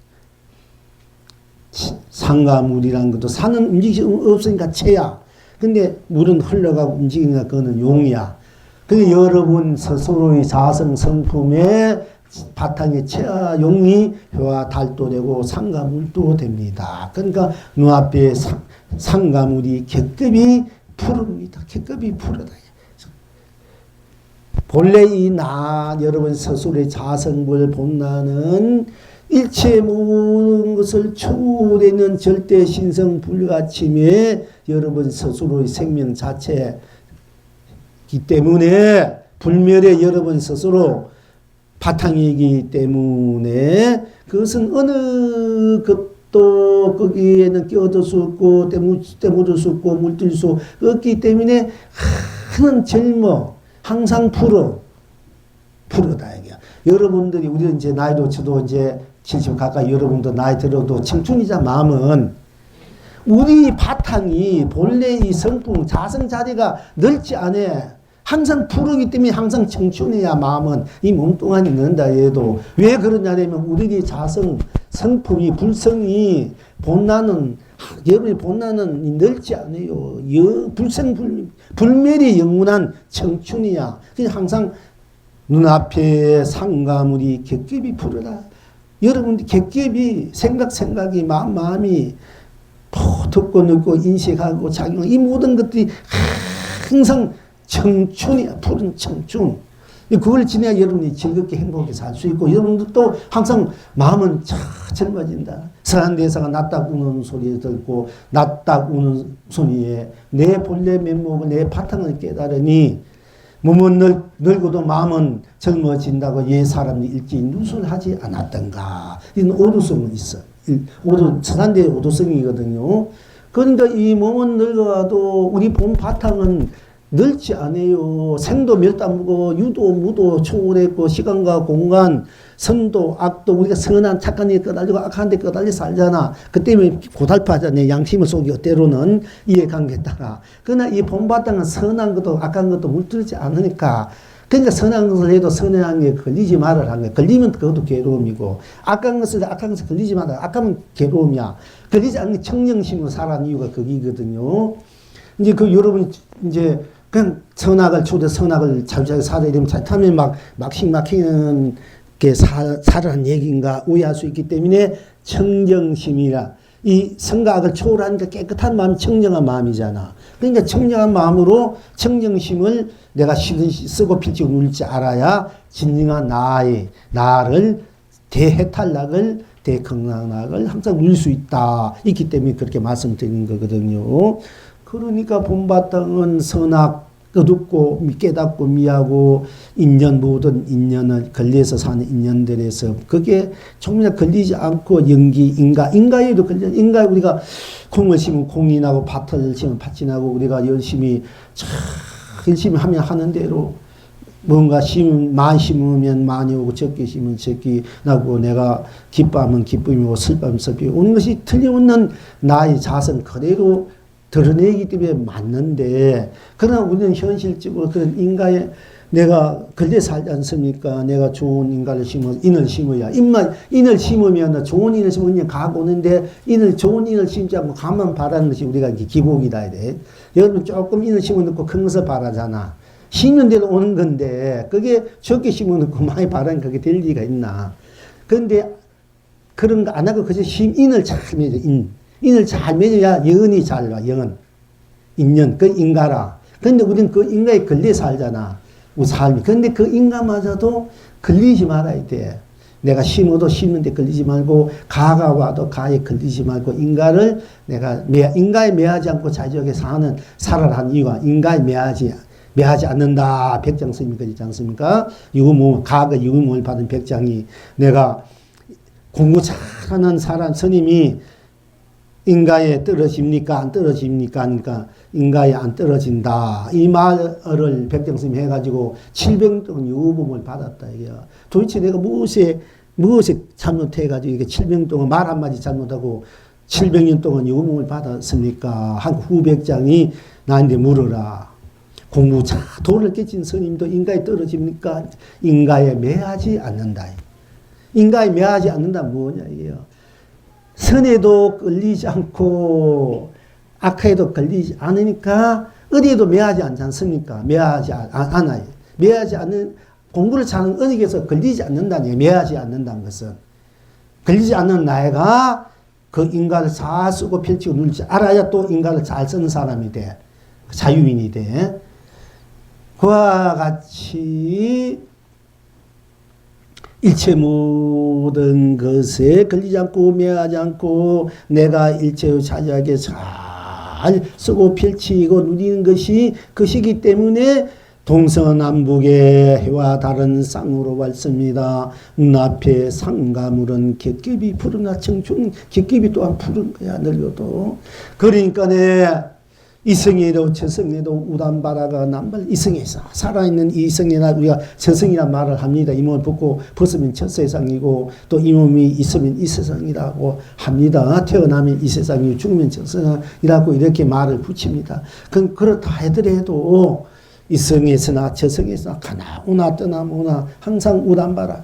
상가물이라는 것도 산은 움직임이 없으니까 채야. 근데 물은 흘러가고 움직이니까 그거는 용이야. 근데 여러분 스스로의 자성 성품에 바탕에 채야 용이 해와 달도 되고 상가물도 됩니다. 그러니까 눈앞에 상가물이 객급이 푸릅니다. 객급이 푸르다. 본래 이 나 여러분 스스로의 자성불 본나는 일체 모든 것을 초월하는 절대 신성 불가침에 여러분 스스로의 생명 자체이기 때문에 불멸의 여러분 스스로 바탕이기 때문에 그것은 어느 것도 거기에는 끼어들 수 없고 때묻을 수 없고 물들 수 없기 때문에 하는 젊어 항상 푸르다 이게. 여러분들이 우리는 이제 나이도 저도 이제 70 가까이 여러분도 나이 들어도 청춘이자 마음은 우리 바탕이 본래 이 성품 자성 자리가 넓지 않아. 항상 푸르기 때문에 항상 청춘이야 마음은 이 몸뚱아리 넣는다 해도 왜 그러냐면 우리의 자성 성품이 불성이 본나는 여러분의 본나는 넓지 않아요. 불멸이 영원한 청춘이야. 그래서 항상 눈앞에 상가물이 객ገብ이 푸르다. 여러분 객ገብ이 생각이 마음이 듣고 느끼고 인식하고 작용 이 모든 것들이 항상 청춘이야. 푸른 청춘. 그걸 지내야 여러분이 즐겁게 행복하게 살 수 있고 여러분들도 항상 마음은 젊어진다. 선한 대사가 낫다 우는 소리에 듣고 낫다 우는 소리에 내 본래 면목을 내 바탕을 깨달으니 몸은 늙어도 마음은 젊어진다고 옛 사람이 일찍 누설하지 않았던가. 이런 오도성은 있어. 선한대의 오도성이거든요. 그런데 이 몸은 늙어도 우리 본 바탕은 넓지 않아요. 생도 멸담무고 유도 무도 초월했고 시간과 공간 선도 악도 우리가 선한 착한 데 끄달리고 악한 데 끄달려 살잖아. 그 때문에 고달파잖아. 양심을 속여 때로는 이해관계에 따라. 그러나 이 본바탕은 선한 것도 악한 것도 물들지 않으니까 그러니까 선한 것을 해도 선한 게 걸리지 말아라는 거야. 걸리면 그것도 괴로움이고 악한 것을 악한 것을 걸리지 마라. 악하면 괴로움이야. 걸리지 않는 게 청정심으로 살아가는 이유가 거기거든요. 이제 그 여러분이 이제 그냥 선악을 자주자주 살아야 되면 잘타면 막히는 게 살아는 얘기인가 오해할 수 있기 때문에 청정심이라. 이 생각을 초월하는 게 깨끗한 마음이 청정한 마음이잖아. 그러니까 청정한 마음으로 청정심을 내가 쓰고 필지고 누릴지 알아야 진정한 나를 대해탈락을 대건강락을 항상 누릴 수 있기 때문에 그렇게 말씀드리는 거거든요. 그러니까 본바탕은 선악 어둡고 깨닫고 미하고 인연 모든 인연을 걸려서 사는 인연들에서 그게 정말 걸리지 않고 인가에도 걸려. 인가에 우리가 콩을 심으면 콩이 나고 밭을 심으면 밭이 나고 우리가 열심히 하면 하는 대로 뭔가 많이 심으면 많이 오고 적게 심으면 적게 나고 내가 기뻐하면 기쁨이 오고 슬퍼하면 슬픔이 오는 것이 틀림없는 나의 자성 그대로 드러내기 때문에 맞는데 그러나 우리는 현실적으로 그런 인가에 내가 걸려 살지 않습니까? 내가 좋은 인을 심어야 인을 심으면 좋은 인을 심으면 그냥 가고 오는데 좋은 인을 심지 않고 가만 바라는 것이 우리가 기복이다 이래. 여러분 조금 인을 심어놓고 큰 것을 바라잖아. 심는 대로 오는 건데 그게 적게 심어놓고 많이 바라는 그게 될 리가 있나? 그런데 그런 거 안 하고 그저 인을 잘 맺어 인을 잘 맺어야 영은이 잘 와. 인연 그 인가라. 그런데 우리는 그 인가에 걸려 살잖아. 우리 삶이. 그런데 그 인가마저도 걸리지 말아야 돼. 내가 심어도 심는데 걸리지 말고 가가 와도 가에 걸리지 말고 인가를 내가 인가에 매하지 않고 자유하게 살아라는 이유가 인가에 매하지 않는다. 백장 스님이 그러지 않습니까? 가가 유무를 받은 백장이 내가 공부 잘하는 사람 스님이 인가에 떨어집니까? 안 떨어집니까? 하니까 인가에 안 떨어진다. 이 말을 백정스님이 해가지고 700동안 유음을 받았다. 이게 도대체 내가 무엇에 잘못해가지고 이게 700 동안 말 한마디 잘못하고 700년 동안 유음을 받았습니까? 한 후백장이 나한테 물어라. 공부 잘 도를 깨친 스님도 인가에 떨어집니까? 인가에 매하지 않는다. 인가에 매하지 않는다 뭐냐 이게요. 선에도 걸리지 않고 악해도 걸리지 않으니까 어디에도 매하지 않지 않습니까? 매하지 않아요. 매하지 않는 공부를 잘하는 어디에서 걸리지 않는다니 매하지 않는다는 것은 걸리지 않는 나이가 그 인간을 잘 쓰고 펼치고 누릴지 알아야 또 인간을 잘 쓰는 사람이 돼. 자유인이 돼. 그와 같이 일체 모든 것에 걸리지 않고 매하지 않고 내가 일체의 자유하게 잘 쓰고 펼치고 누리는 것이 그시기 때문에 동서남북의 해와 다른 쌍으로 왔습니다. 눈앞에 상가물은 객geb이 푸르나 청춘 객geb이 또한 푸른 거야 늙어도. 그러니까 이성에도 저성에도 우단바라가 남발 이성에서 살아있는 이성이나 우리가 저성이란 말을 합니다. 이 몸을 벗으면 첫 세상이고 또 이 몸이 있으면 이 세상이라고 합니다. 태어나면 이 세상이고 죽으면 저 세상이라고 이렇게 말을 붙입니다. 그렇다 하더라도 이성에서나 저성에서나 가나 오나 떠나오나 항상 우단바라.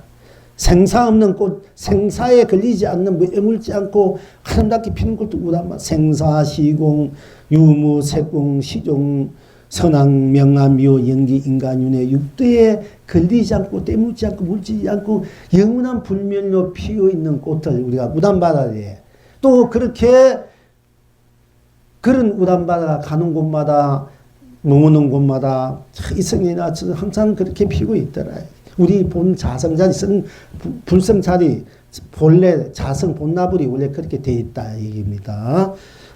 생사 없는 꽃, 생사에 걸리지 않는 애물지 않고 아름답게 피는 꽃도 우단바라. 생사, 시공, 유무, 색공, 시종, 선왕, 명암, 미호, 연기, 인간윤회, 육도에 걸리지 않고 때묻지 않고 물지지 않고 영원한 불멸로 피어있는 꽃을 우리가 우단바다에 또 그렇게 그런 우단바다가 가는 곳마다 머무는 곳마다 이성이나 항상 그렇게 피고 있더라. 우리 본 자성자리, 불성자리, 본래 자성 본나불이 원래 그렇게 돼 있다 얘기입니다.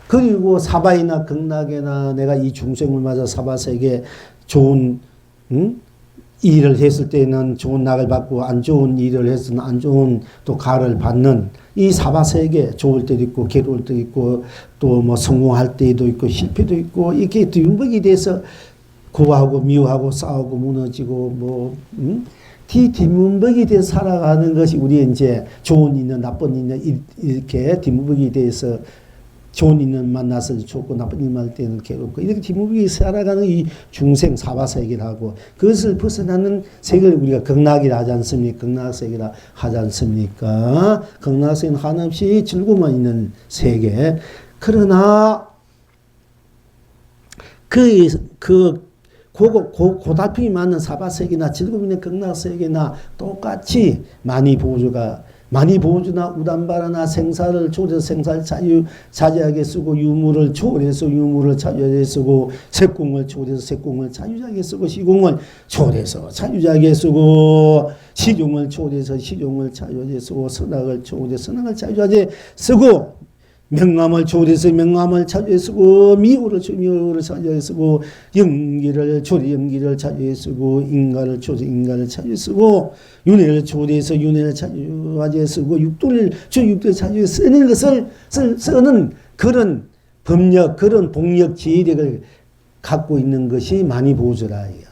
그리고 사바이나 극락에나 내가 이 중생을 맞아 사바세계 좋은 일을 했을 때는 좋은 낙을 받고 안 좋은 일을 했으면 안 좋은 또 가를 받는 이 사바세계 좋을 때도 있고 괴로울 때도 있고 또 뭐 성공할 때도 있고 실패도 있고 이렇게 뒷문벽이 돼서 고하고 미워하고 싸우고 무너지고 뒷문벽이 돼서 살아가는 것이 우리의 이제 좋은 인연 나쁜 인연 이렇게 뒷문벽이 돼서 좋은 인연 만나서 좋고 나쁜 인연 만날 때는 괴롭고 이렇게 뒷문벽이 살아가는 이 중생 사바세계라고 그것을 벗어나는 세계를 우리가 극락이라 하지 않습니까? 극락세계라 하지 않습니까? 극락세계는 한없이 즐거움만 있는 세계. 그러나 고달픔이 많은 사바세계나 즐거움 있는 극락세계나 똑같이 만이 보조가 많이 보주나 우담바라나 생사를 초래해서 생사를 자제하게 쓰고 유무를 초래해서 유무를 자유하게 쓰고 색공을 초래해서 색공을 자유하게 쓰고 시공을 초래해서 자유하게 쓰고 시종을 초래해서 시종을 자유하게 쓰고 선악을 초래해서 선악을 자유하게 쓰고 명암을 초래해서 명암을 자유하게 쓰고 미호를 자유하게 쓰고 연기를 초래 연기를 자유하게 쓰고 인가를 초래 인가를 자유하게 쓰고 윤회를 초래해서 윤회를 자유하게 쓰고 육도를 자유하게 쓰는 것을 쓰는 그런 법력 그런 복력 지혜력을 갖고 있는 것이 많이 보조라예요.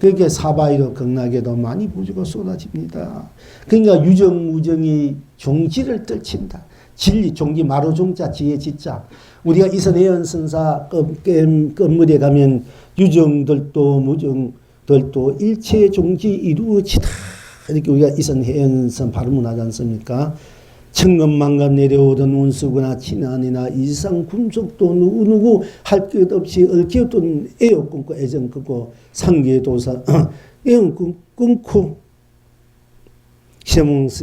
그렇게 사바이로 극락에도 많이 보조가 쏟아집니다. 그러니까 유정무정이 종지를 떨친다. 진리, 종기, 마루 종자, 지혜 지자. 우리가 이선혜연 선사 끝물에 가면 유정들도 무정들도 일체 종지 이루어지다. 이렇게 우리가 이선혜연 선 발음을 하지 않습니까? 천근만간 내려오던 운수구나 친한이나 이상 군속도 누구누구 할 것 없이 얽혀둔 애욕 끊고 애정 끊고 상계도사 애용 끊고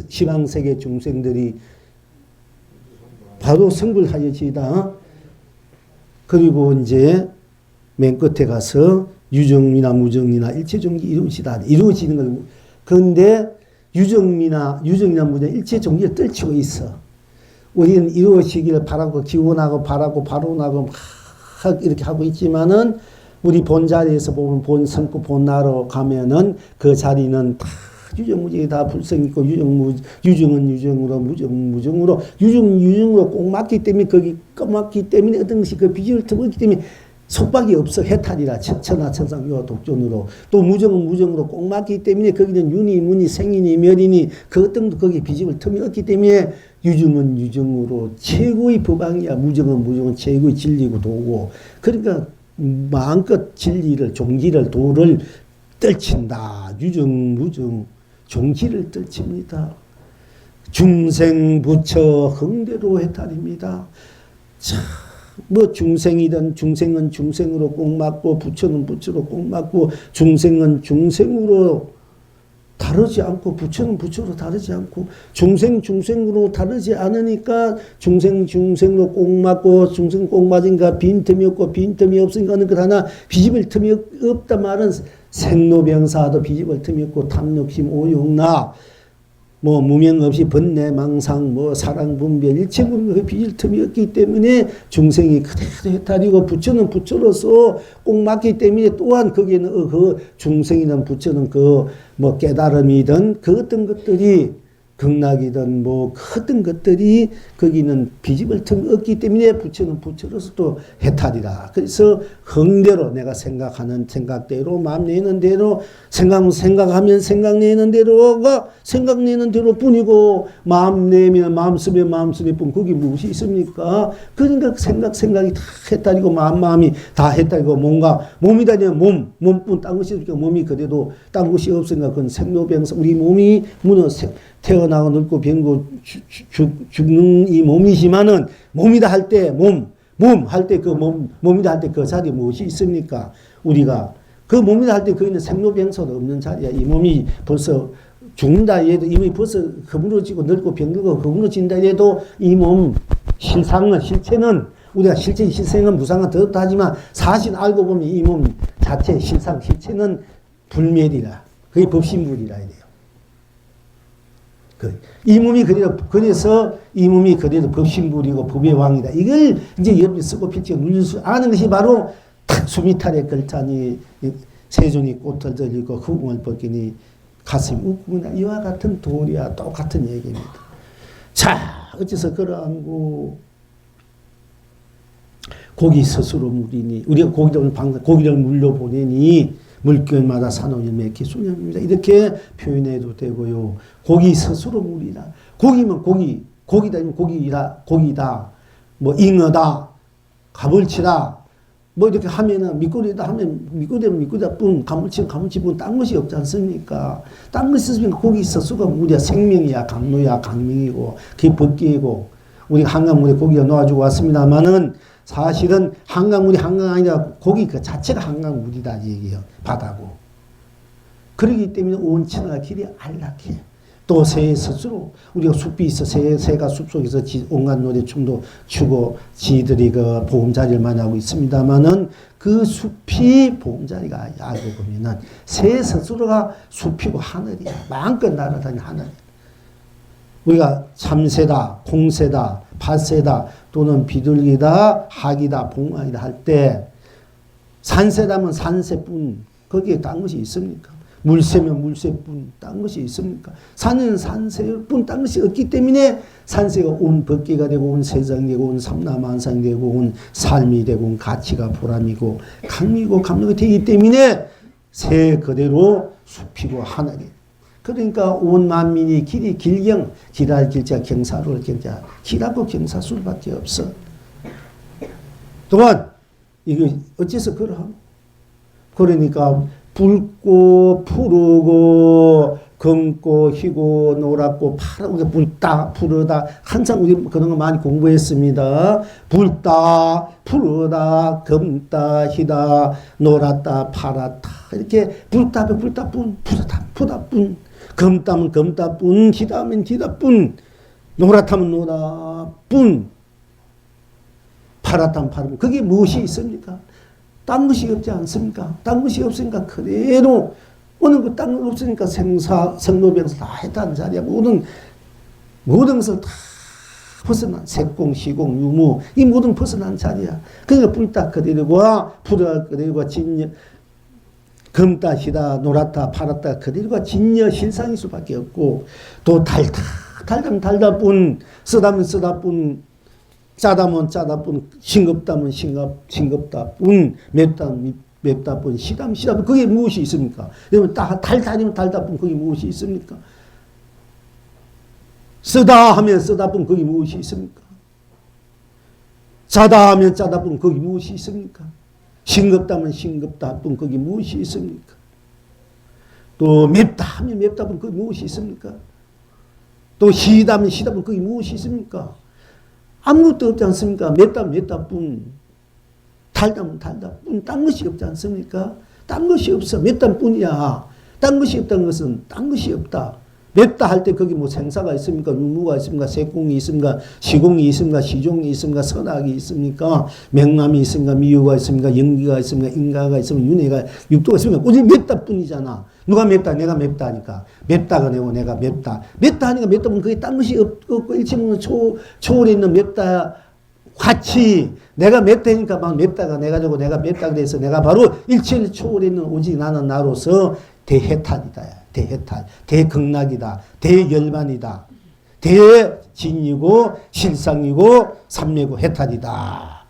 시방세계 중생들이 바로 성불하여지다. 그리고 이제 맨 끝에 가서 유정미나 무정이나 일체종기 이루어지는 걸. 그런데 유정이나 무정 일체종기를 떨치고 있어. 우리는 이루어지기를 바라고 기원하고 바라고 바로나고 막 이렇게 하고 있지만은 우리 본 자리에서 보면 본 성구 본나로 가면은 그 자리는 다 유정무정이 다 불성 있고 유정은 유정으로 무정으로 유정으로 꼭 맞기 때문에 거기 껌맞기 때문에 어떤 것이 그 비주를 터먹기 때문에 속박이 없어. 해탈이라 천하천상 요와 독존으로 또 무정은 무정으로 꼭 맞기 때문에 거기는 윤이 문이 생이니 멸이니 그 어떤 거기 비집을 틈이 없기 때문에 유정은 유정으로 최고의 법왕이야. 무정은 최고의 진리고 도고. 그러니까 마음껏 진리를 종기를 도를 떨친다. 유정 무정 종지를 떨칩니다. 중생 부처 흥대로 해탈입니다. 자, 뭐 중생이든 중생은 중생으로 꼭 맞고 부처는 부처로 꼭 맞고 중생은 중생으로 다르지 않고 부처는 부처로 다르지 않고 중생으로 다르지 않으니까 중생으로 꼭 맞고 중생 꼭 맞으니까 빈틈이 없고 빈틈이 없으니까 어느 것 하나 비집을 틈이 없다 말은 생로병사도 비집을 틈이 없고 탐욕심 오욕나 뭐 무명 없이 번뇌 망상 뭐 사랑 분별 일체 분별 비질 틈이 없기 때문에 중생이 그대로 해탈이고 부처는 부처로서 꼭 맞기 때문에 또한 거기에는 그 중생이든 부처는 그 뭐 깨달음이든 그 어떤 것들이 극락이든 뭐 어떤 것들이 거기는 비집을 틈이 없기 때문에 부처는 부처로서 또 해탈이라. 그래서 흥대로 내가 생각하는 생각대로 마음 내는 대로 생각하면 생각내는 대로가 생각내는 대로 뿐이고 마음 내면 마음 쓰면 뿐 거기 무엇이 있습니까? 그러니까 생각이 다 해탈이고 마음이 다 해탈이고 몸이 다니면 몸뿐 딴 것이 없으니까 몸이 그래도 딴 것이 없으니까 그건 생로병사 우리 몸이 태어나고 늙고 병고 죽는 이 몸이지만은 몸이다 할 때 할 때 그 몸이다 할 때 그 자리에 무엇이 있습니까? 우리가 그 몸이다 할 때 거기는 생로병사도 없는 자리야. 이 몸이 벌써 죽는다 해도 이 몸이 벌써 허물어지고 늙고 병들고 허물어진다 해도 이 몸 실체는 우리가 실생은 무상은 더럽다 하지만 사실 알고 보면 이 몸 자체 실체는 불멸이라. 그게 법신불이라 해야 돼요. 이 몸이 그래서 이 몸이 그래도 법신불이고 법의 왕이다. 이걸 이제 옆에 쓰고 필지가 눌릴 수 아는 것이 바로 탁 수미탈에 걸자니 세존이 꽃을 들리고 후궁을 벗기니 가슴이 웃구나. 이와 같은 도리와 똑같은 얘기입니다. 자, 어째서 그러한고 고기 스스로 물이니 우리가 고기를 물로 보내니 물결마다 산호열매 기소념입니다. 이렇게 표현해도 되고요. 고기 스스로 물이다. 고기면 고기다 고기다. 뭐 잉어다, 가물치다. 뭐 이렇게 하면은 미꾸리다 하면 미꾸리다 뿐 가물치뿐 딴 것이 없지 않습니까? 딴 것이 있으면 고기 스스로가 물이야. 생명이야, 강로야, 강명이고 그게 법기이고 우리가 한강물에 고기가 놓아주고 왔습니다만은 사실은 한강물이 한강 아니라 고기 그 자체가 한강물이다 얘기해요. 바다고. 그렇기 때문에 온천과 길이 안락해. 또 새 스스로 우리가 숲이 있어 새가 숲속에서 온갖 노래 춤도 추고 지들이 그 보금자리를 만나고 있습니다만은 그 숲이 보금자리가 알고 보면은 새 스스로가 숲이고 하늘이야. 마음껏 날아다니는 하늘. 우리가 참새다, 콩새다, 팥새다 또는 비둘기다, 학이다, 봉황이다 할 때 산새라면 산새뿐 거기에 딴 것이 있습니까? 물새면 물새뿐 딴 것이 있습니까? 산은 산새뿐 딴 것이 없기 때문에 산새가 온 법계가 되고 온 세상이 되고 온 삼라만상이 되고 온 삶이 되고 온 가치가 보람이고 강미고 감동이 되기 때문에 새 그대로 숲이고 하늘이. 그러니까 온 만민이 길이 길경 길할 길자 경사로울 경자 길하고 경사술밖에 없어. 또한 이거 어째서 그러함? 그러니까 붉고 푸르고 검고 희고 노랗고 파랗고 붉다 푸르다 항상 우리 그런 거 많이 공부했습니다. 붉다 푸르다 검다 희다 노랗다 파랗다 이렇게 붉다면 붉다뿐 푸르다 푸르다뿐 검다면 검다뿐 희다면 희다뿐 노랗다면 노랗뿐 파랗다면 파랗뿐 그게 무엇이 있습니까? 딴 것이 없지 않습니까? 딴 것이 없으니까 그대로 어느 그 딴 것 없으니까 생로병사 다 했다는 자리야. 모든 것을 다 벗어난 색공, 시공, 유무 이 모든 벗어난 자리야. 그러니까 뿔딱 그대로가 푸르다 그대로가 진여 검다 희다 노랗다 파랗다 그대로가 진여 실상일 수밖에 없고 또 달다면 달다뿐 쓰다면 쓰다뿐 짜다면 짜다뿐 싱겁다면 싱겁다뿐 맵다뿐 시다면 시다뿐 그게 무엇이 있습니까? 여러분 달다면 달다뿐 그게 무엇이 있습니까? 쓰다 하면 쓰다뿐 그게 무엇이 있습니까? 짜다 하면 짜다뿐 그게 무엇이 있습니까? 싱겁다면 싱겁다뿐 그게 무엇이 있습니까? 또 맵다 하면 맵다뿐 그게 무엇이 있습니까? 또 시다면 시다뿐 그게 무엇이 있습니까? 아무것도 없지 않습니까? 맵다면 맵다뿐 달다면 달다뿐 딴 것이 없지 않습니까? 딴 것이 없어. 맵다면 뿐이야. 딴 것이 없다는 것은 딴 것이 없다. 맵다 할 때 거기 뭐 생사가 있습니까? 유무가 있습니까? 색공이 있습니까? 시공이 있습니까? 시종이 있습니까? 선악이 있습니까? 맹람이 있습니까? 미유가 있습니까? 연기가 있습니까? 인가가 있습니까? 윤회가 육도가 있습니까? 오직 맵다 뿐이잖아. 누가 맵다? 내가 맵다 하니까. 맵다가 내고 내가 맵다. 맵다 하니까 맵다 보면 그게 딴 것이 없고 일체는 초월에 있는 맵다 같이 내가 맵다니까 막 맵다가 내가 되고 내가 맵다 그래서 내가 바로 일체를 초월에 있는 오직 나는 나로서 대해탈이다. 대해탈, 대극락이다, 대열반이다, 대진이고 실상이고 삼매고 해탈이다.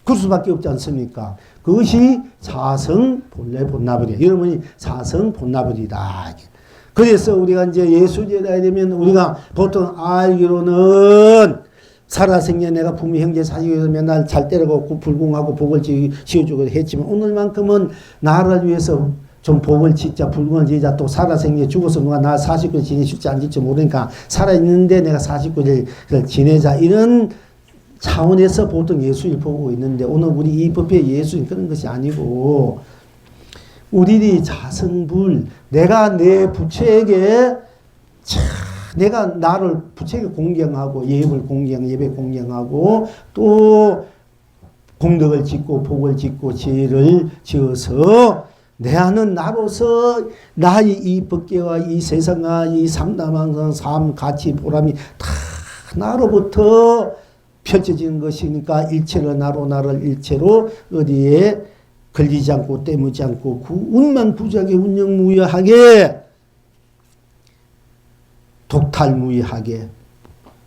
그럴 수밖에 없지 않습니까? 그것이 사성 본래 본나버리야. 여러분이 사성 본나버리다. 그래서 우리가 이제 예수제라야 되면 우리가 보통 알기로는 살아생전 내가 부모 형제 사귀어서 맨날 잘 때려고 불공하고 복을 지어주고 했지만 오늘만큼은 나를 위해서 좀 복을 짓자, 불공을 지자, 또 살아생전 죽어서 누가 나 49일 지내실지 안 지낼지 모르니까 살아있는데 내가 49일을 지내자. 이런 차원에서 보통 예수를 보고 있는데 오늘 우리 이 법의 예수는 그런 것이 아니고 우리들이 자성불, 내가 내 부처에게 내가 나를 부처에게 공경하고 예배 공경하고 또 공덕을 짓고 복을 짓고 죄를 지어서 내 안은 나로서 나의 이 법계와 이 세상과 이 삼다만상 삶 가치 보람이 다 나로부터 펼쳐지는 것이니까 일체로 나를 일체로 어디에 걸리지 않고 떼무지 않고 운만 부지하게 운영무효하게 독탈무의하게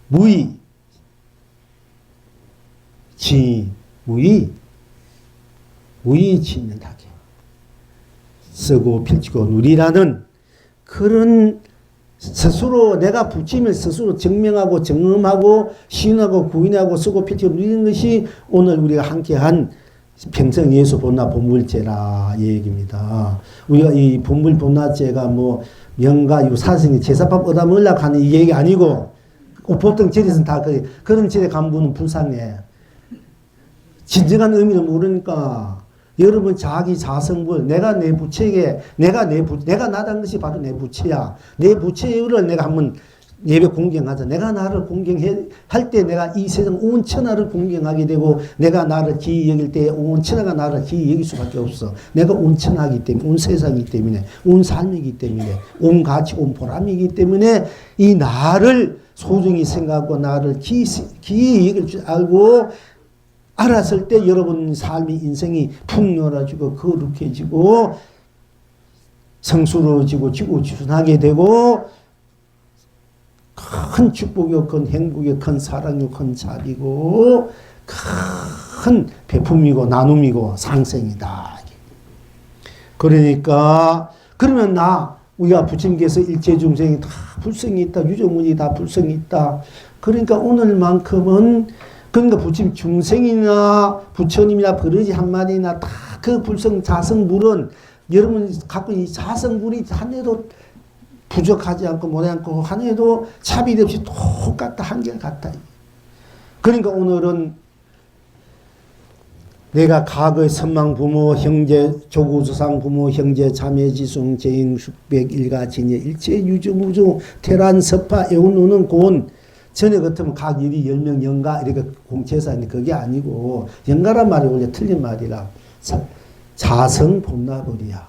무의 진연하게 쓰고 펼치고 누리라는 그런 스스로 내가 부처임을 스스로 증명하고 증험하고 시인하고 구인하고 쓰고 펼치고 누리는 것이 오늘 우리가 함께한 평생 예수 본나 본물제라 얘기입니다. 우리가 이 본물 본나제가 뭐 명가 유 사생이 제사밥 얻어 먹으려고 하는 이 얘기 아니고 보통 제에서는 다 그런 제에 간 분은 불쌍해. 진정한 의미를 모르니까 여러분 자기 자성불, 내가 내 부처에게, 내가 나다는 것이 바로 내 부처야. 내 부처를 내가 한번 예배 공경하자. 내가 나를 공경할 때 내가 이 세상 온 천하를 공경하게 되고, 내가 나를 기이 여길 때 온 천하가 나를 기이 여길 수밖에 없어. 내가 온 천하이기 때문에, 온 세상이기 때문에, 온 삶이기 때문에, 온 가치, 온 보람이기 때문에 이 나를 소중히 생각하고 나를 기이 여길 줄 알고 알았을 때 여러분 삶이 인생이 풍요로워지고 거룩해지고 성스러워지고 지구지순하게 되고 큰 축복이고 큰 행복이고 큰 사랑이고 큰 자비고 큰 배품이고 나눔이고 상생이다. 그러니까 그러면 우리가 부처님께서 일체 중생이 다 불성이 있다. 유조문이 다 불성이 있다. 그러니까 오늘만큼은 그러니까 부처님 중생이나 부처님이나 버러지 한마디나 다 그 불성 자성불은 여러분 갖고 이 자성불이 하나도 부족하지 않고 못하지 않고 하나도 차별 없이 똑같다. 한결같다. 그러니까 오늘은 내가 과거의 선망 부모 형제 조구조상 부모 형제 자매 지숭 재인 숙백 일가 진예 일체 유주무주 태란 서파 애운우는 고운 전에 같으면 각 일이 10명 영가 이렇게 공채사인데 그게 아니고 영가란 말이 원래 틀린 말이라 자성 본나불이야.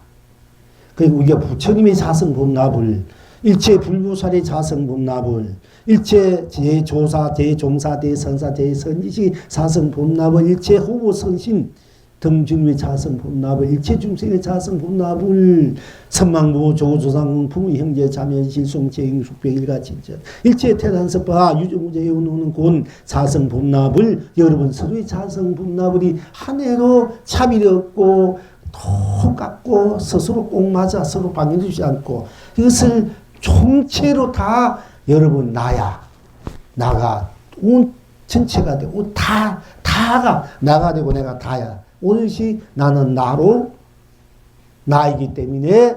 그리고 우리가 부처님의 자성 본나불 일체 불부살의 자성 본나불 일체 제조사 대종사 대선사 대선지식 자성 본나불 일체 호보 선신 등중의 자성 본나불 일체 중생의 자성 본나불 선망부모 조조상 부모 형제 자매 실송 재행 숙백 일가 진짜 일체 태단섭파 유조무제 오는 곤 자성 본나불 여러분 서로의 자성 본나불이 한 해로 차별이 없고 똑같고 스스로 꼭 맞아 서로 방해주지 않고 이것을 총체로 다 여러분 나야 나가 온 전체가 되고 다가 나가 되고 내가 다야. 오롯이 나는 나로 나이기 때문에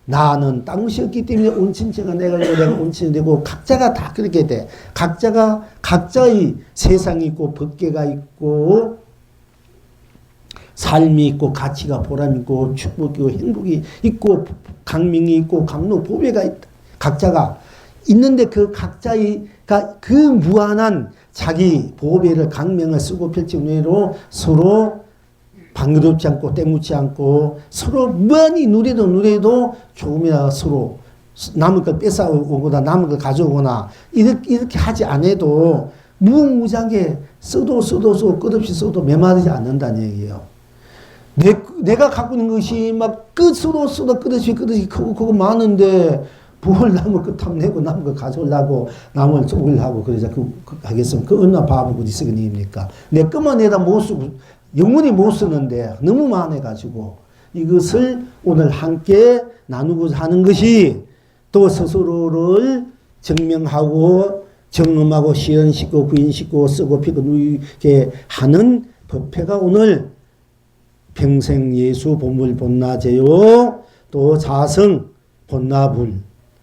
나는 땅시였기 때문에 온 전체가 내가 온 전체 되고 각자가 다 그렇게 돼. 각자가 각자의 세상이 있고 법계가 있고 삶이 있고 가치가 보람 있고 축복이 있고 행복이 있고 강명이 있고 강로 보배가 있다. 각자가 있는데 그 각자의 그 무한한 자기 보배를 강명을 쓰고 펼친 외로 서로 방해롭지 않고 때묻지 않고 서로 많이 누려도 조금이라도 서로 남의 걸 뺏어오거나 남의 걸 가져오거나 이렇게 하지 않아도 무궁무진하게 써도 끝없이 써도 메마르지 않는다는 얘기예요. 내가 갖고 있는 것이 막 끝으로 써도 끝없이 그거 많은데 뭘 남의 거 탐내고 남의 거 가져오려고 남을 쪼으려고 그러자 하겠으면 그 얼마나 바보 어디 쓰겠니입니까? 내 것만 내다 못 쓰고 영원히 못 쓰는데 너무 많아가지고 이것을 오늘 함께 나누고자 하는 것이 또 스스로를 증명하고 점검하고 시연시키고 부인시키고 쓰고 피고 누이게 하는 법회가 오늘 평생 예수 본물 본나제요 또 자성 본나불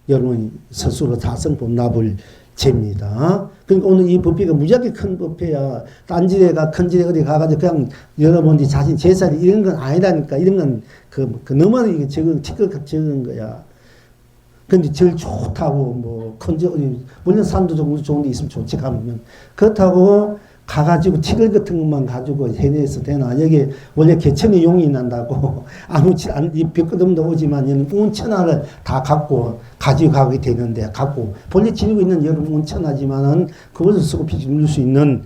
여러분 스스로 자성 본나불 제입니다. 그러니까 오늘 이 법회가 무지하게 큰 법회야. 딴 지대가 큰 지대 어디 가가지고 그냥 여러분이 자신 제사리 이런 건 아니라니까. 이런 건 너무 이게 적은 거야. 근데 제일 좋다고 뭐 물론 산도 좋은 데 있으면 좋지 가면 그렇다고 가가지고 티끌 같은 것만 가지고 해내서 되나. 여기 원래 개천에 용이 난다고 아무치 이 벽끄듬도 오지만 온 천하를 다 가지고 가게 되는데 본래 지니고 있는 여러분 온 천하지만은 그것을 쓰고 피지 누릴 수 있는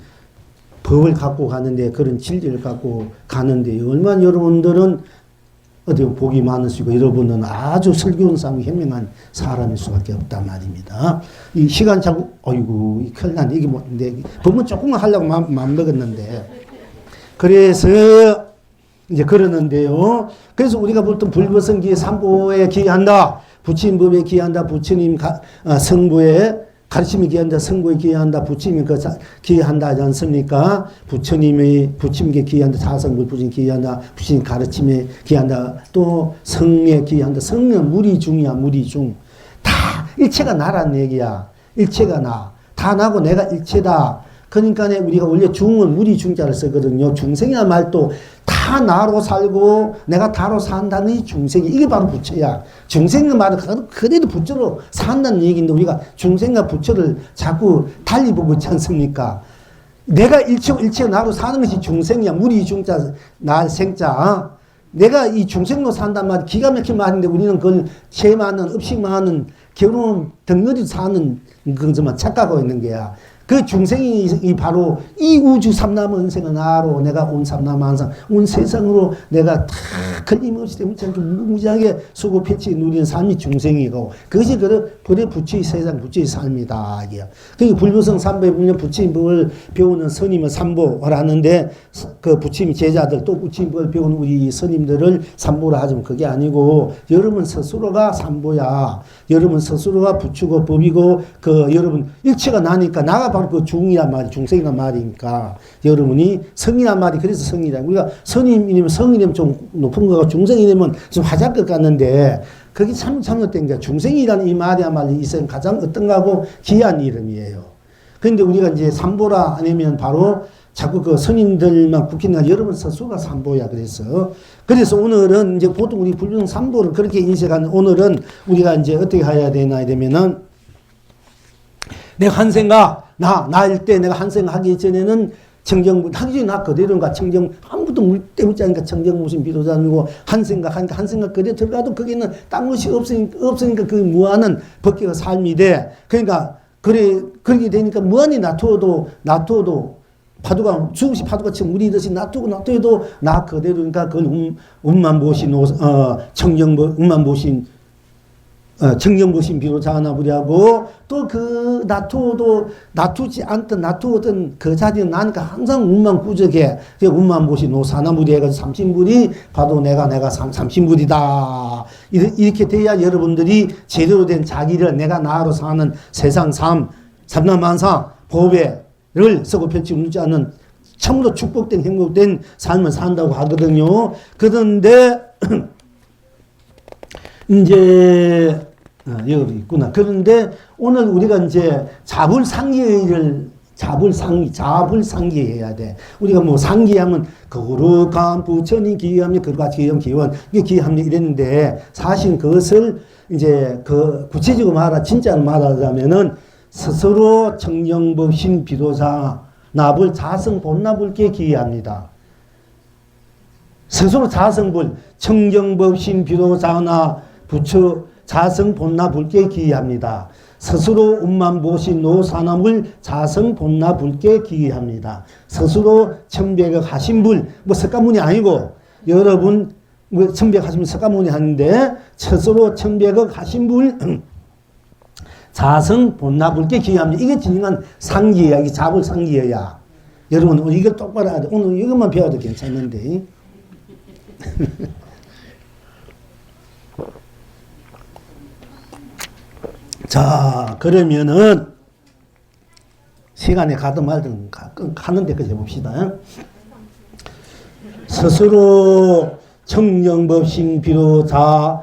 법을 갖고 가는데 그런 진리를 갖고 가는데 얼마나 여러분들은 어디 복이 많으시고 여러분은 아주 슬기로운 사람 현명한 사람일 수밖에 없단 말입니다. 이 시간 자꾸 어이구 큰일 났네. 이게 뭔데 법은 조금만 하려고 마음 먹었는데 그래서 이제 그러는데요. 그래서 우리가 보통 불법성기에 삼보에 기한다. 부처님법에 기한다. 부처님 성부에 가르침이 기한다. 성부에 기한다. 부처님이 기한다 하지 않습니까? 부처님께 기한다. 자성불 부처님 기한다. 부처님 가르침에 기한다. 또 성에 기한다. 성은 무리중이야. 무리중. 다 일체가 나란 얘기야. 일체가 나. 다 나고 내가 일체다. 그러니까 우리가 원래 중은 무리중자를 쓰거든요. 중생이란 말도 다 다 나로 살고 내가 다로 산다는 이 중생이 이게 바로 부처야. 중생의 말은 그대로 부처로 산다는 얘기인데 우리가 중생과 부처를 자꾸 달리 보고 있지 않습니까? 내가 일체 나로 사는 것이 중생이야. 무리 중자 나 생자. 내가 이 중생으로 산단 말이 기가 막힌 말인데 우리는 그걸 죄 많은 업식 많은 결혼 덩어리 사는 것만 착각하고 있는 거야. 그 중생이 바로 이 우주 삼남 은생의 나로 내가 온 삼남 한상 온 세상으로 내가 다 걸림없이 무지하게 수고 패치 누리는 삶이 중생이고 그것이 그래 부처의 세상 부처의 삶이다. 그게 불교성 삼보에 보면 부처의 법을 배우는 스님은 삼보라는데 그 부처의 제자들 또 부처의 법을 배우는 우리 스님들을 삼보라 하지만 그게 아니고 여러분 스스로가 삼보야. 여러분 스스로가 부처고 법이고 그 여러분 일체가 나니까 나가 바로 그 중이란 말이 중생이란 말이니까 여러분이 성이란 말이 그래서 성이다. 우리가 스님이면 성이면 좀 높은 거고 중생이면 좀 하잘 것 같는데 그게 참 잘못된 거야. 중생이라는 이 말이야말로 이 세상 가장 어떤가고 귀한 이름이에요. 그런데 우리가 이제 삼보라 아니면 바로 자꾸 그 스님들만 국히는 여러분 스스로가 삼보야. 그래서 오늘은 이제 보통 우리 불륜 삼보를 그렇게 인식하는 오늘은 우리가 이제 어떻게 해야 되나 이러면은 내가 한 생각 나일 때 내가 한 생각 하기 전에는 청정 하기 전에 나 그대로인가 청정 아무것도 물 때문에 않으니까 청정무신 비로자이고 한 생각 하니까 한 생각 그대로 들어가도 거기는 딴 것이 없으니까 그 무한한 법계가 삶이 돼. 그러니까 그렇게 되니까 무한히 놔둬도 파도가 수없이 파도가 치면 물이듯이 놔둬도 나 그대로니까 그건 운만보신 운만보신 청정보신 비로자나부리하고 또 그 놔두지 놔두던 그 자리는 나니까 항상 운만 꾸적해. 운만보신 노사나무리 해가지고 삼신불이 봐도 내가 삼신불이다. 이렇게 돼야 여러분들이 제대로 된 자기를 내가 나로 사는 세상 삼남만상 보배를 쓰고 펼치 울지 않는 참으로 축복된 행복된 삶을 산다고 하거든요. 그런데 이제 여기 있구나. 그런데 오늘 우리가 이제 자불상기를 자불상기해야 돼. 우리가 뭐 상기하면 거룩한 부처님 기함이 그같이 기원 기함이 이랬는데 사실 그것을 이제 그 구체적으로 진짜로 말하자면은 스스로 청정법신 비로자 나불 자성 본나불께 기합니다. 스스로 자성불 청정법신 비로자나 부처 자성 본나불께 기합니다. 스스로 운만보신 노사나물 자성 본나불께 기합니다. 스스로 천백억 하신불 석가모니 아니고 여러분 천백 하시면 석가모니 하는데 스스로 천백억 하신불 자성 본나불께 기합니다. 이게 진정한 상기야. 이게 자불상기야. 여러분 이걸 똑바로 해야 돼. 오늘 이것만 배워도 괜찮는데. 자, 그러면은 시간이 가든 말든 가는 데까지 해봅시다. 스스로 청정법신 비로자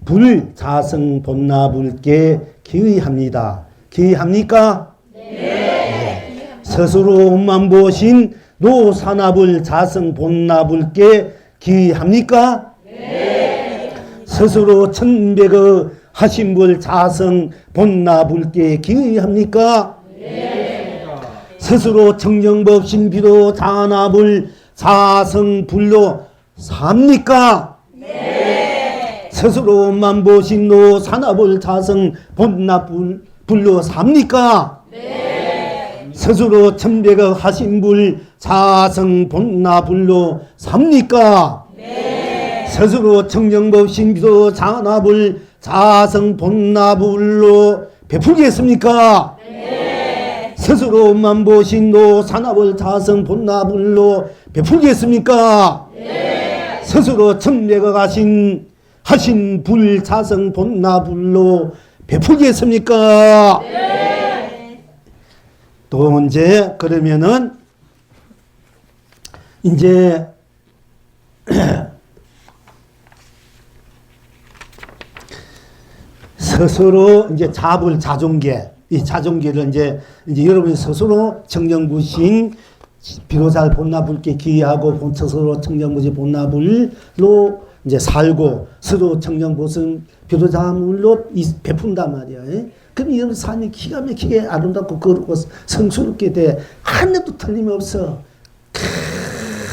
불자성 본나불께 기의합니다. 기의합니까? 네. 스스로 운만보신 노사나불 자성 본나불께 기의합니까? 네. 스스로 천백의 하신불 자성 본나불께 기의합니까? 네. 스스로 청정법신 비로 자나불 자성 불로 삽니까? 네. 스스로 만보신 노 사나불 자성 본나불로 삽니까? 네. 스스로 천백억 하신불 자성 본나불로 삽니까? 네. 스스로 청정법신 비로 자나불 자성 본나불로 베풀겠습니까? 네. 스스로 만보신 노 사나불 자성 본나불로 베풀겠습니까? 네. 스스로 천백억 하신 불 자성 본나불로 베풀겠습니까? 네. 또 이제 그러면은 이제 스스로 이제 자불 자존계 이 자존계를 이제 여러분이 스스로 청정부신 비로잘 본나불께 기하고 스스로 청정부지 본나불로 이제 살고 서로 청정보선 비로자물로 베푼단 말이야. 그럼 이런 삶이 기가 막히게 아름답고 거룩고 성스럽게 돼. 하나도 틀림없어.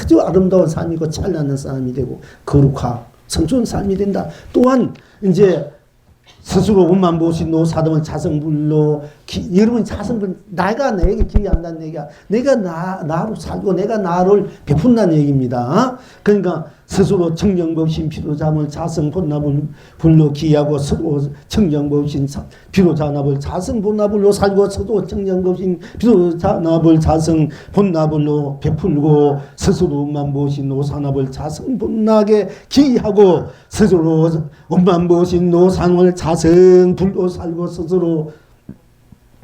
아주 아름다운 삶이고 찬란한 삶이 되고 거룩하고 성스러운 삶이 된다. 또한 이제 스스로 운만 보신 노사등을 자성불로 여러분 자성불 내가 내게 기여한다는 얘기야. 내가 나로 살고 내가 나를 베푼다는 얘기입니다. 그러니까 스스로 청정법신 피로자납을 자성본납불로 기하고 서로 청정법신 피로자납을 자성본납불로 살고 서로 청정법신 피로자납을 자성본납불로 베풀고 스스로 운만 보신 노사납을 자성본납에 기하고 스스로 운만 보신 노상을 자성불로 살고 스스로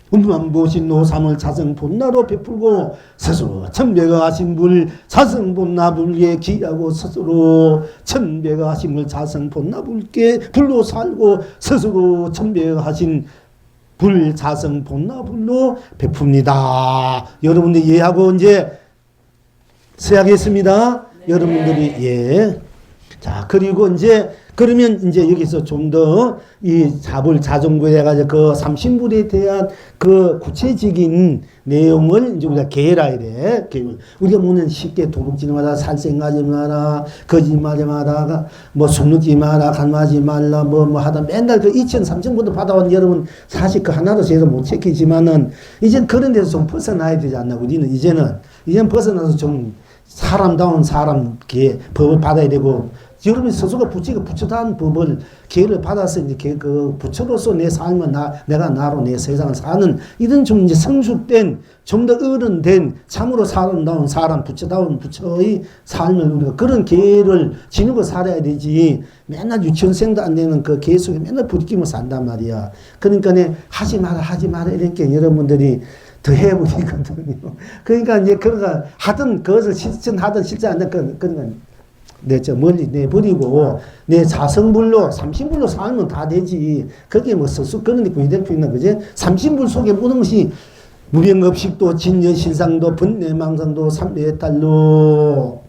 운만 보신 노삼을 자성본나로 베풀고 스스로 천배가 하신 불 자성본나불에 기하고 스스로 천배가 하신 불 자성본나불께 불로 살고 스스로 천배가 하신 불 자성본나불로 베풉니다. 여러분들 이해하고 이제 시작하겠습니다. 네. 여러분들이 예. 자 그리고 이제 그러면 이제 여기서 좀 더 이 자불 자종구에 가지고 그 삼신불에 대한 그 구체적인 내용을 이제 우리가 계획해야 돼. 우리가 뭐는 쉽게 도둑질 마라, 살생하지 마라, 거짓말하지 마라, 뭐 숨누지 마라, 간마하지 말라, 뭐 하다 맨날 그 2천, 3천부터 받아온 여러분 사실 그 하나도 제대로 못 지키지만은 이젠 그런 데서 좀 벗어나야 되지 않나. 우리는 이제는 벗어나서 좀 사람다운 사람께 법을 받아야 되고. 여러분이 스스로가 부처단 법을 기회를 받아서 이제 그 부처로서 내 삶을 내가 나로 내 세상을 사는 이런 좀 이제 성숙된 좀 더 어른된 참으로 사람다운 사람 부처다운 부처의 삶을 우리가 그런 기회를 지니고 살아야 되지 맨날 유치원생도 안 되는 그 기회 속에 맨날 부딪히면서 산단 말이야. 그러니까 하지 마라 이렇게 여러분들이 더 해버리거든요. 그러니까 이제 그러니까 하든 그것을 실천하든 실천 안 하든 그러니까 멀리 내버리고, 내 자성불로, 삼신불로 살면 다 되지. 그게 뭐 서수, 그런 게 구이대표있나, 그지? 삼신불 속에 모든 것이 무병업식도, 진여실상도, 번뇌망상도, 삼매탈로,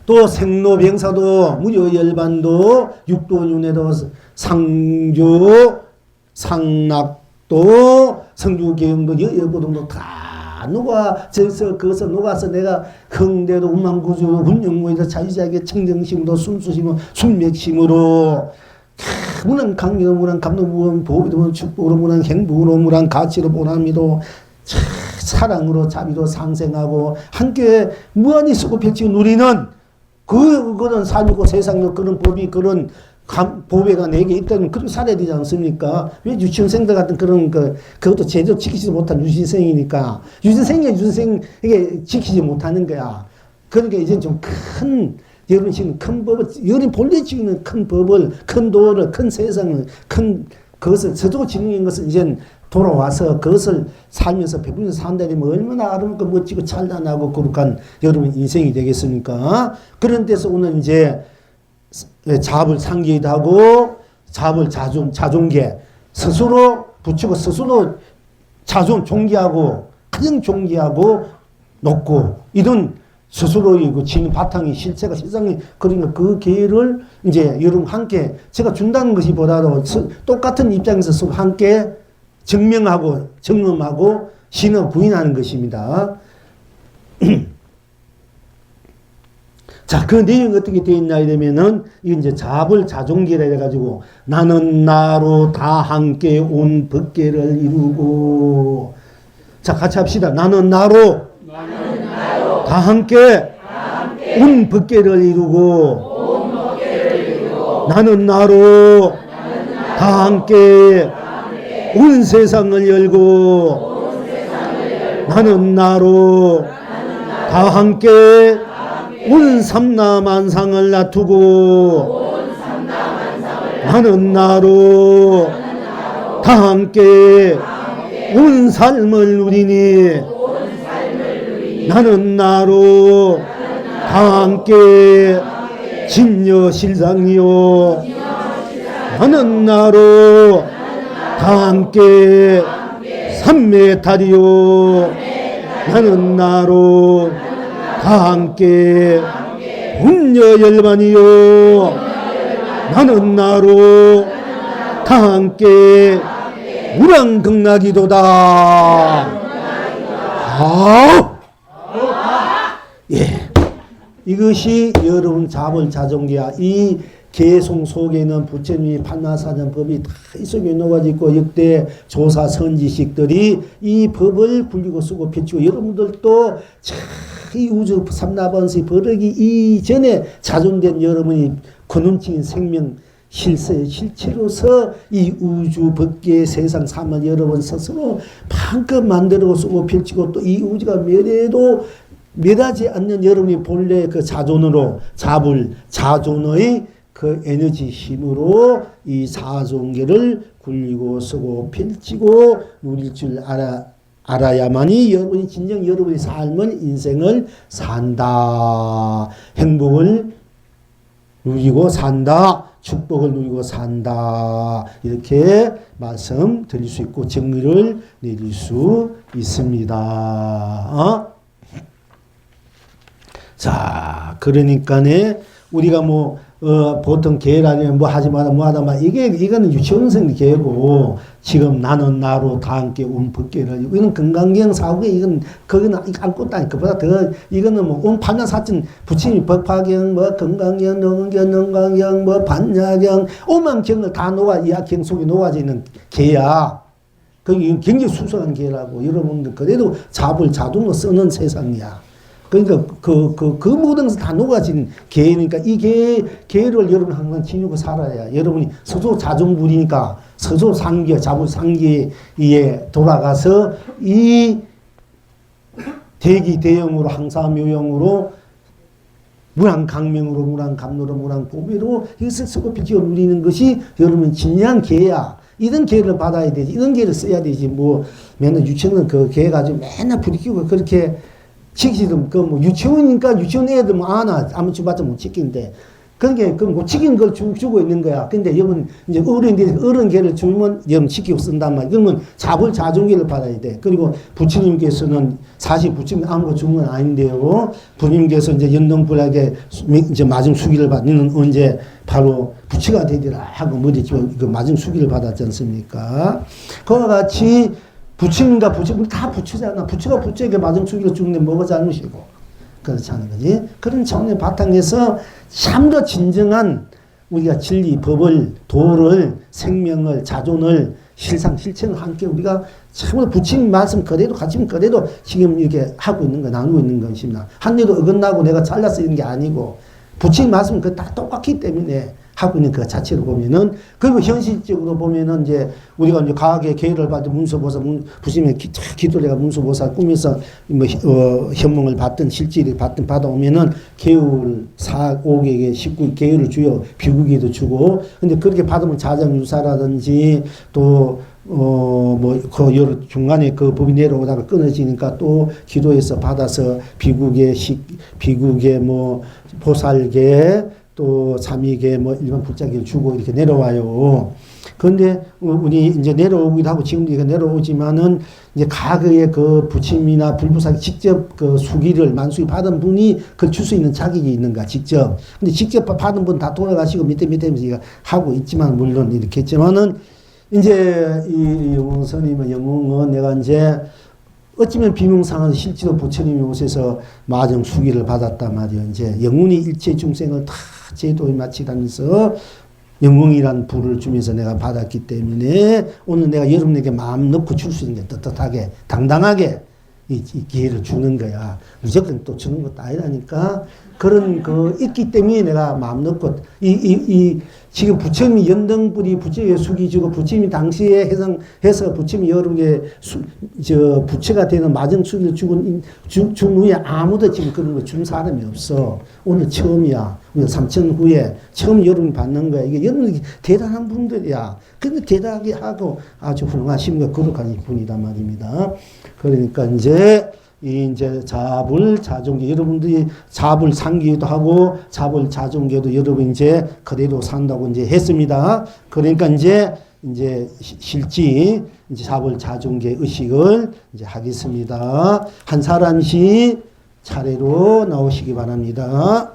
또 생로병사도, 무효열반도, 육도윤회도, 상조, 상락도, 성주계영도, 여여고동도 다 녹아져서 거기서 녹아서 내가 흥대로 운만구주로 운영무에서 자유자에게 청정심으로 순수심으로 순맥심으로 무난 강력 무난 감독무한 보호도 무난 축복으로 무난 행복으로 무난 가치로 보람이로 사랑으로 자비로 상생하고 함께 무한히 쓰고 펼치고 누리는 그런 삶이고 세상의 그런 법이 그런 보배가 내게 있다면 그렇게 살아야 되지 않습니까? 왜 유치원생들 같은 그런 그것도 제대로 지키지 못한 유치원생이니까 유치원생에게 지키지 못하는 거야. 그러니까 이제 좀 큰 여러분 지금 큰 법을 여러분 본래 지키는 큰 법을 큰 도를 큰 세상을 큰 그것을 서도 지능인 것을 이제 돌아와서 그것을 살면서 베풀면서 산다면 얼마나 아름답고 멋지고 찬란하고 거룩한 여러분 인생이 되겠습니까? 그런 데서 오늘 이제 자불 상기도 하고 자불 자존계 스스로 붙이고 스스로 존귀하고 가장 존귀하고 높고 이런 스스로의 그 지는 바탕이 실체가 실상이 그러니까 그 기회를 이제 여러분 함께 제가 준다는 것이 보다도 똑같은 입장에서 서로 함께 증명하고 점검하고 신을 부인하는 것입니다. 자, 그 내용이 어떻게 되어 있나 이러면은, 이건 이제 자불 자존계라 해가지고, 나는 나로 다 함께 온 법계를 이루고, 자, 같이 합시다. 나는 나로 다 함께 온 법계를 이루고, 나는 나로 다 함께 온 세상을 열고, 나는 나로 다 함께 온 삼라만상을 놔두고 나는 나로 다 함께 온 삶을 누리니 나는 나로 다 함께 진여실상이요 나는 나로 다 함께 삼매탈이요 나는 나로 다 함께 운여 열반이요 나는 나로 다 함께 우랑극락이도다. 예, 이것이 여러분 자벌자종기야. 이 개송 속에는 부처님이 판나사전 법이 다 이 속에 녹아져 있고 역대 조사 선지식들이 이 법을 굴리고 쓰고 펼치고 여러분들도 이 우주 삼라번세의 버르기 이전에 자존된 여러분이 근원적인 생명 실체로서 이 우주 법계 세상 삶을 여러분 스스로 방껏 만들고 쓰고 펼치고 또 이 우주가 멸하지 않는 여러분이 본래 그 자존으로 자존의 그 에너지 힘으로 이 사종계를 굴리고 쓰고 펼치고 누릴 줄 알아야만이 여러분이 진정 여러분의 삶은 인생을 산다. 행복을 누리고 산다. 축복을 누리고 산다. 이렇게 말씀드릴 수 있고 정리를 내릴 수 있습니다. 자, 그러니까네 우리가 보통 계라면 하지 마라, 이거는 유치원생 계고, 지금 나는 나로 다 함께 법계를, 이건 건강경 사후에, 거기는 아무것도 아니, 그보다 더, 이거는 판나사전, 부처님이 법화경, 건강경, 능강경, 반야경, 오만 경을 다 이 경 속에 녹아져 있는 계야. 그게 굉장히 수상한 계라고, 여러분들, 그래도 자동으로 쓰는 세상이야. 그러니까 그 모든 것이 다 녹아진 계니까 이 계를 여러분 항상 지니고 살아야 여러분이 서조 자존불이니까 서조 상계 자부 상계에 돌아가서 이 대기 대형으로 항사묘형으로 무랑강명으로 무랑감로로 무랑보배로 이것을 쓰고 펼치고 누리는 것이 여러분 진리한 계야. 이런 계를 받아야 되지. 이런 계를 써야 되지. 맨날 유치원은 그 계 가지고 맨날 부리키고 그렇게 지키든 유치원이니까 유치원 애들 아무튼 봤자 못 지킨데 그러니까 지킨 걸 주고 있는 거야. 근데 여러분 이제 어른 계를 주면 여러분 지키고 쓴단 말이야. 그러면 자본자종계를 받아야 돼. 그리고 부처님께서는 사실 부처님 아무것도 준 건 아닌데요. 부처님께서 이제 연동불하게 이제 마중 수기를 받는 언제 바로 부처가 되리라 하고 그 마중 수기를 받았지 않습니까? 그와 같이 부처님과 부처님 다 부처잖아. 부처가 부처에게 마정수기를 주는데 뭐가 잘못이고. 그렇지 않은 거지. 그런 차원의 바탕에서 참 더 진정한 우리가 진리, 법을, 도를, 생명을, 자존을, 실체를 함께 우리가 참으로 부처님 말씀 그대로 가지면 그대로 지금 이렇게 하고 있는 거, 나누고 있는 것입니다. 한 일도 어긋나고 내가 잘라서 이런 게 아니고 부처님 말씀은 그 다 똑같기 때문에 하고 있는 그 자체로 보면은, 그리고 현실적으로 보면은 이제 우리가 이제 과학의 계율을 받은 문수보살, 부처님의 기도례가 문수보살 꿈에서 현몽을 받든 실질을 받아오면은 계율 5개의 19 계율을 주요, 비구기도 주고, 근데 그렇게 받으면 자장유사라든지 또 그 여러 중간에 그 법이 내려오다가 끊어지니까 또 기도에서 받아서 비국의 보살계 또 삼위계 일반 불자계를 주고 이렇게 내려와요. 그런데 우리 이제 내려오기도 하고 지금도 이거 내려오지만은 이제 과거에 그 부처님이나 불보살이 직접 그 수기를 만수기 받은 분이 그걸 줄 수 있는 자격이 있는가, 직접. 근데 직접 받은 분 다 돌아가시고 밑에 하고 있지만, 물론 이렇게 했지만은 이제 이 영웅 스님의 영웅은 내가 이제 어쩌면 비명상은 실제로 부처님이 오셔서 마정 수기를 받았단 말이에요. 이제 영웅이 일체 중생을 다 제도에 마치면서 영웅이란 부를 주면서 내가 받았기 때문에 오늘 내가 여러분에게 마음 넣고 줄 수 있는 게 떳떳하게, 당당하게 이 기회를 주는 거야. 무조건 또 주는 것도 아니라니까. 그런 있기 때문에 내가 마음 넣고 지금 부처님이 연등불이 부처의 수기주고 부처님이 당시에 해서 부처님이 여러 개 부처가 되는 마정수기를 준 후에 아무도 지금 그런 거 준 사람이 없어. 오늘 처음이야. 우리가 3천 후에 처음 여러분이 받는 거야. 이게 여러분이 대단한 분들이야. 근데 대단하게 하고 아주 훌륭하신 거 거룩한 분이란 말입니다. 그러니까 이제 자불자종계, 여러분들이 자불상계도 하고 자불자종계도 여러분 이제 그대로 산다고 이제 했습니다. 그러니까 이제 이제 실지 이제 자불 자중계 의식을 이제 하겠습니다. 한 사람씩 차례로 나오시기 바랍니다.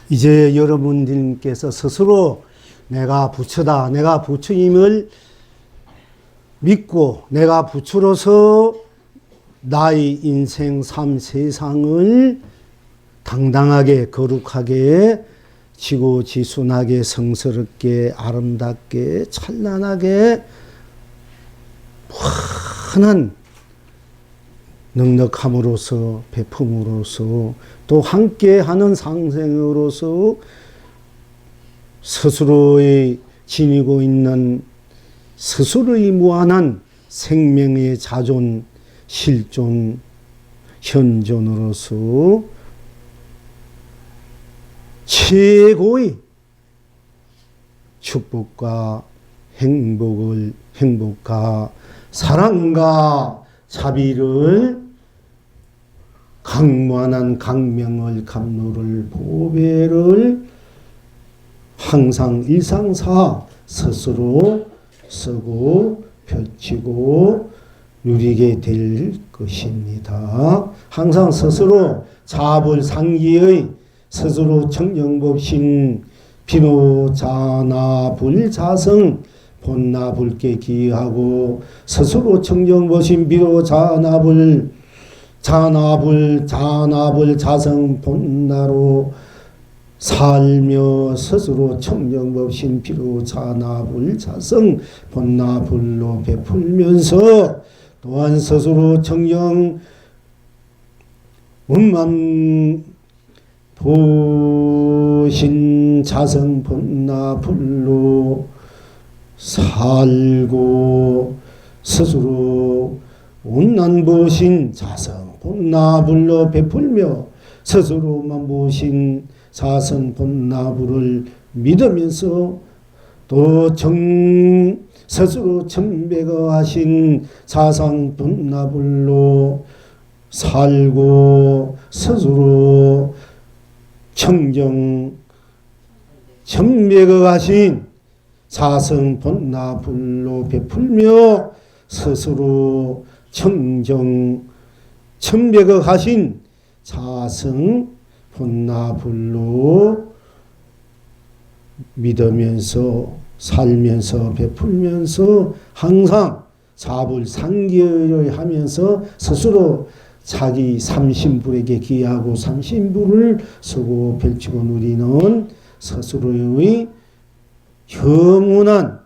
이제 여러분들께서 스스로 내가 부처다, 내가 부처님을 믿고 내가 부처로서 나의 인생 삶 세상을 당당하게 거룩하게 지고지순하게 성스럽게 아름답게 찬란하게 환한 넉넉함으로써 베품으로써 또 함께하는 상생으로서 스스로의 지니고 있는 스스로의 무한한 생명의 자존, 실존, 현존으로서 최고의 축복과 행복과 사랑과 자비를 강무한한 강명을 감로를 보배를 항상 일상사 스스로 쓰고 펼치고 누리게 될 것입니다. 항상 스스로 자불상기의 스스로 청정법신 비로자나불자성 본나불께 기하고 스스로 청정법신 비로자나불자성 본나로 살며 스스로 청정법신 비로자나불자성 본나불로 베풀면서 또한 스스로 청정 원만 보신 자성 본나불로 살고 스스로 온난 보신 자성 본나불로 베풀며 스스로만 보신 자성 본나불을 믿으면서 또 스스로 천백하신 자성 본나불로 살고 스스로 청정 천백하신 자성 본나불로 베풀며 스스로 청정 천백하신 자성 본나불로 믿으면서 살면서 베풀면서 항상 자불상기를 하면서 스스로 자기 삼신불에게 기하고 삼신불을 쓰고 펼치고 누리는 스스로의 영원한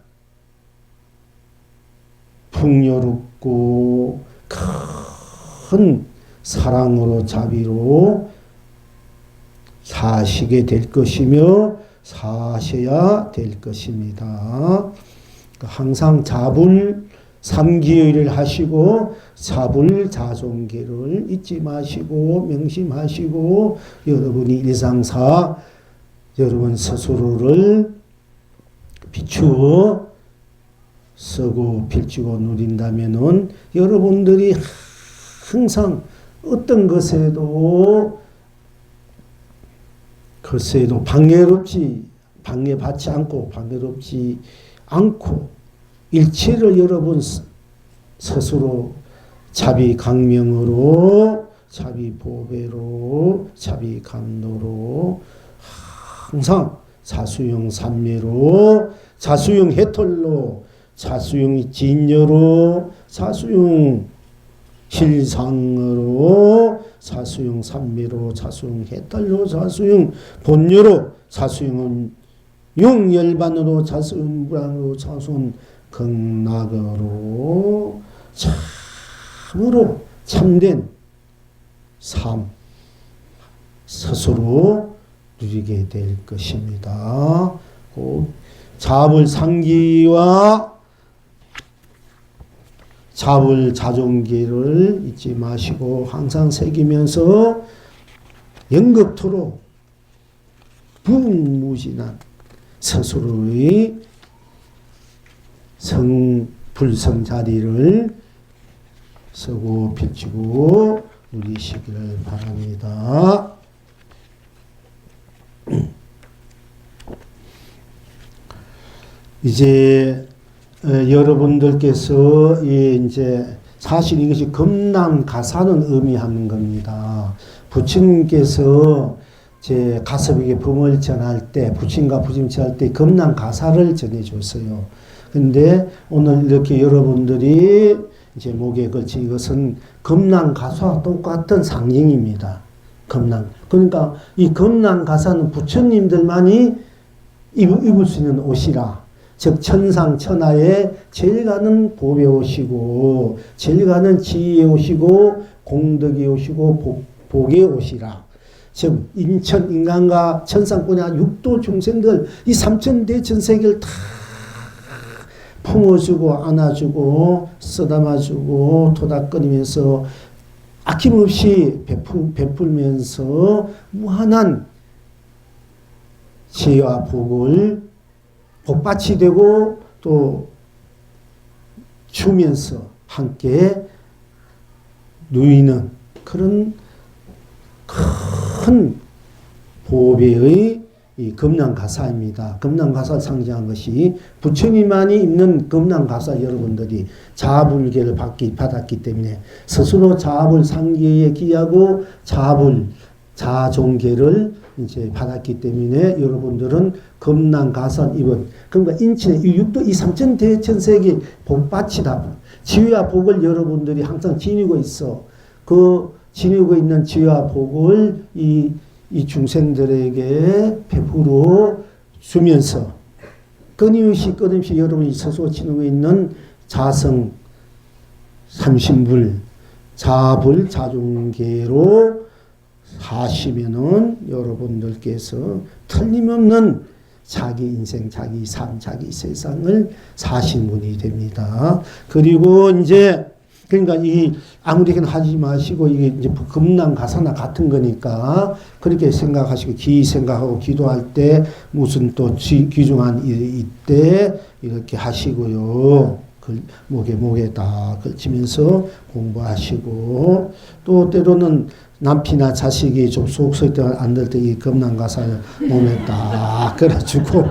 풍요롭고 큰 사랑으로 자비로 사시게 될 것이며 사셔야 될 것입니다. 항상 자불 삼기의를 하시고 자불 자존계를 잊지 마시고 명심하시고 여러분이 일상사 여러분 스스로를 비추어 쓰고 펼치고 누린다면은 여러분들이 항상 어떤 것에도 글쎄도 방해받지 않고 방해롭지 않고 일체를 여러분 스스로 자비 강명으로 자비 보배로 자비 감로로 항상 자수용 삼매로 자수용 해털로 자수용 진여로 자수용 실상으로 자수용 삼매로 자수용 해탈로 자수용 본여로 자수용은 용열반으로 자수용 불안으로 자수용 극락으로 참으로 참된 삶 스스로 누리게 될 것입니다. 자불상기와 자불자존기를 잊지 마시고 항상 새기면서 영겁토록 무궁무진한 스스로의 불성자리를 쓰고 펼치고 누리시기를 바랍니다. 이제 여러분들께서 이제 사실 이것이 금난가사는 의미하는 겁니다. 부처님께서 제 가섭에게 법을 전할 때, 부친과 부침치할 때 금난가사를 전해줬어요. 근데 오늘 이렇게 여러분들이 이제 목에 걸친 이것은 금난가사와 똑같은 상징입니다. 그러니까 이 금난가사는 부처님들만이 입을 수 있는 옷이라. 즉 천상 천하에 제일 가는 보배 옷이고 제일 가는 지혜의 옷이고 공덕의 옷이고 복의 옷이라. 즉 인천 인간과 천상권의 육도 중생들 이 삼천대천세계를 다 품어주고 안아주고 쓰다마주고 토닥거리면서 아낌없이 베풀면서 무한한 지혜와 복을 복받이 되고 또 주면서 함께 누이는 그런 큰 보배의 이 금난가사입니다. 금난가사를 상징한 것이 부처님만이 입는 금난가사 여러분들이 자불계를 받았기 때문에 스스로 자불 상계에 기하고 자종계를 이제 받았기 때문에 여러분들은 금난가사 입은 그러니까 인천의 이 육도 이 삼천대천세계 복받치다 지혜와 복을 여러분들이 항상 지니고 있어. 그 지니고 있는 지혜와 복을 이 중생들에게 베풀어 주면서 끊임없이 여러분이 스스로 지니고 있는 자성 삼신불 자불 자종계로 사시면은 여러분들께서 틀림없는 자기 인생, 자기 삶, 자기 세상을 사신 분이 됩니다. 그리고 이제 그러니까 이 아무리게나 하지 마시고 이게 이제 금난가사나 같은 거니까 그렇게 생각하시고 생각하고 기도할 때 무슨 또 귀중한 일이 이때 이렇게 하시고요. 목에 다 걸치면서 공부하시고 또 때로는 남편이나 자식이 좀 속 서 있다 안 될 때 이 금난가사를 몸에 딱 걸어주고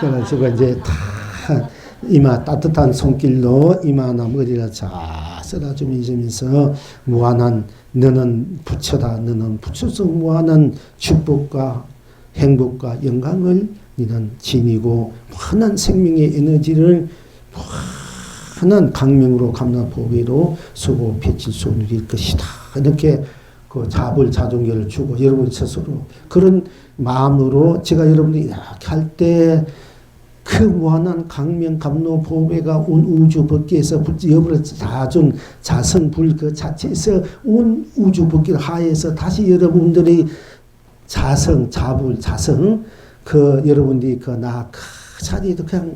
그래가지고 이제 다 이마 따뜻한 손길로 이마나 머리를 잘 쓸어주면서 무한한 너는 부처다. 너는 부처서 무한한 축복과 행복과 영광을 너는 지니고 무한한 생명의 에너지를 무한한 강명으로 감난 보배로 수고 배칠수 누릴 것이다. 이렇게 그 자불 자종계를 주고 여러분 스스로 그런 마음으로 제가 여러분들이 이렇게 할 때 그 무한한 강명 감로 보배가 온 우주 법계에서 여러분을 다 준 자성불 그 자체에서 온 우주 법계를 하에서 다시 여러분들이 자성 그 여러분들이 그 자리에도 그냥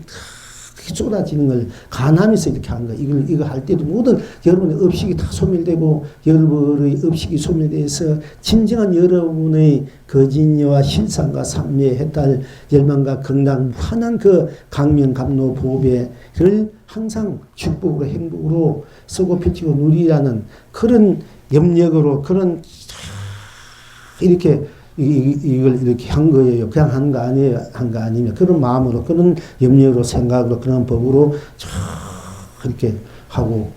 쏟아지는 걸 간하면서 이렇게 하는 거예요. 이거 할 때도 모든 여러분의 업식이 다 소멸되고 여러분의 업식이 소멸돼서 진정한 여러분의 거진여와 실상과 삼매 해탈 열망과 건강 무한한 그 강명 감로 보배를 항상 축복으로 행복으로 쓰고 펼치고 누리라는 그런 염력으로 그런 이렇게 이걸 이렇게 한 거예요. 그냥 한 거 아니에요. 한 거 아니면 그런 마음으로 그런 염려로 생각으로 그런 법으로 이렇게 하고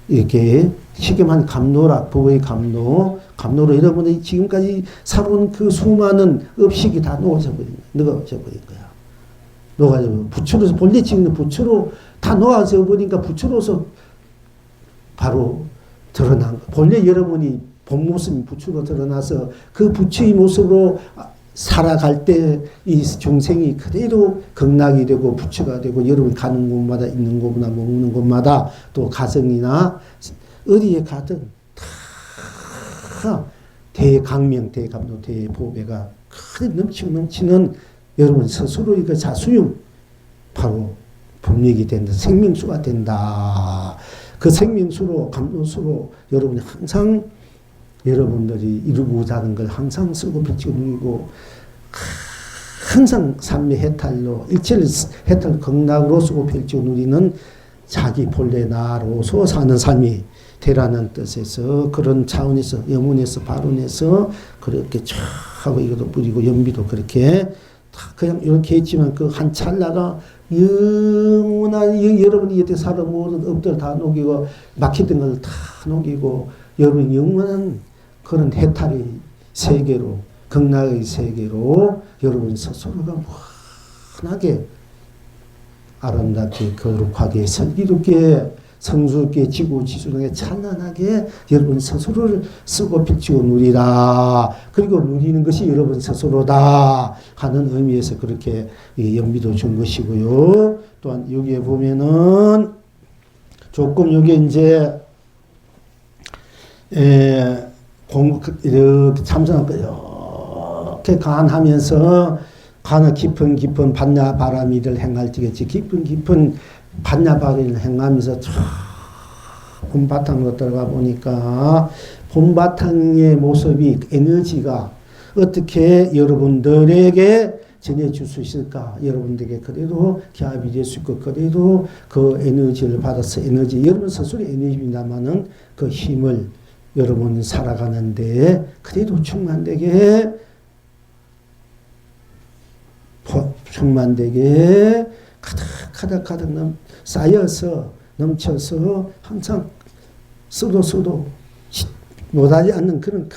이렇게 쉽게 말하면 감노라 법의 감노로 여러분이 지금까지 살아온 그 수많은 업식이 다 녹아져 버린 거야. 녹아져 버린 부처로서 본래 지금 부처로 다 녹아져 버리니까 부처로서 바로 드러난 거. 본래 여러분이 본 모습이 부처로 드러나서 그 부처의 모습으로 살아갈 때 이 중생이 그대로 극락이 되고 부처가 되고 여러분 가는 곳마다 있는 곳마다 먹는 곳마다 또 가정이나 어디에 가든 다 대강명, 대감도, 대보배가 크게 넘치는 여러분 스스로 이거 자수용 바로 법력이 된다. 생명수가 된다. 그 생명수로 감로수로 여러분이 항상 여러분들이 이루고자 하는 걸 항상 쓰고 펼치고 누리고 항상 삼매 해탈로 일체를 해탈 극락으로 쓰고 펼치고 누리는 자기 본래 나로서 사는 삶이 되라는 뜻에서 그런 차원에서 영혼에서 발언해서 그렇게 촥 하고 이것도 뿌리고 연비도 그렇게 다 그냥 이렇게 했지만 그 한 찰나가 영원한 여러분이 여태 살은 모든 업들 다 녹이고 막혔던 걸 다 녹이고 여러분 영원한 그런 해탈의 세계로 극락의 세계로 여러분 스스로가 환하게 아름답게 거룩하게 슬기롭게 성스럽게 지고지순하게 찬란하게 여러분 스스로를 쓰고 비치고 누리라. 그리고 누리는 것이 여러분 스스로다 하는 의미에서 그렇게 연비도 준 것이고요. 또한 여기에 보면은 조금 여기 이제 이렇게 참선하고 이렇게 간하면서 간을 깊은 반야 바라미를 행할 때겠지. 깊은 반야 바라미를 행하면서 참 봄바탕으로 들어가 보니까 봄바탕의 모습이 에너지가 어떻게 여러분들에게 전해줄 수 있을까? 여러분들에게 그래도 기합이 될 수 있고 그래도 그 에너지를 받아서 여러분 스스로 에너지입니다만은 그 힘을 여러분 살아가는데 그래도 충만되게 가득 쌓여서 넘쳐서 항상 써도 못하지 않는 그런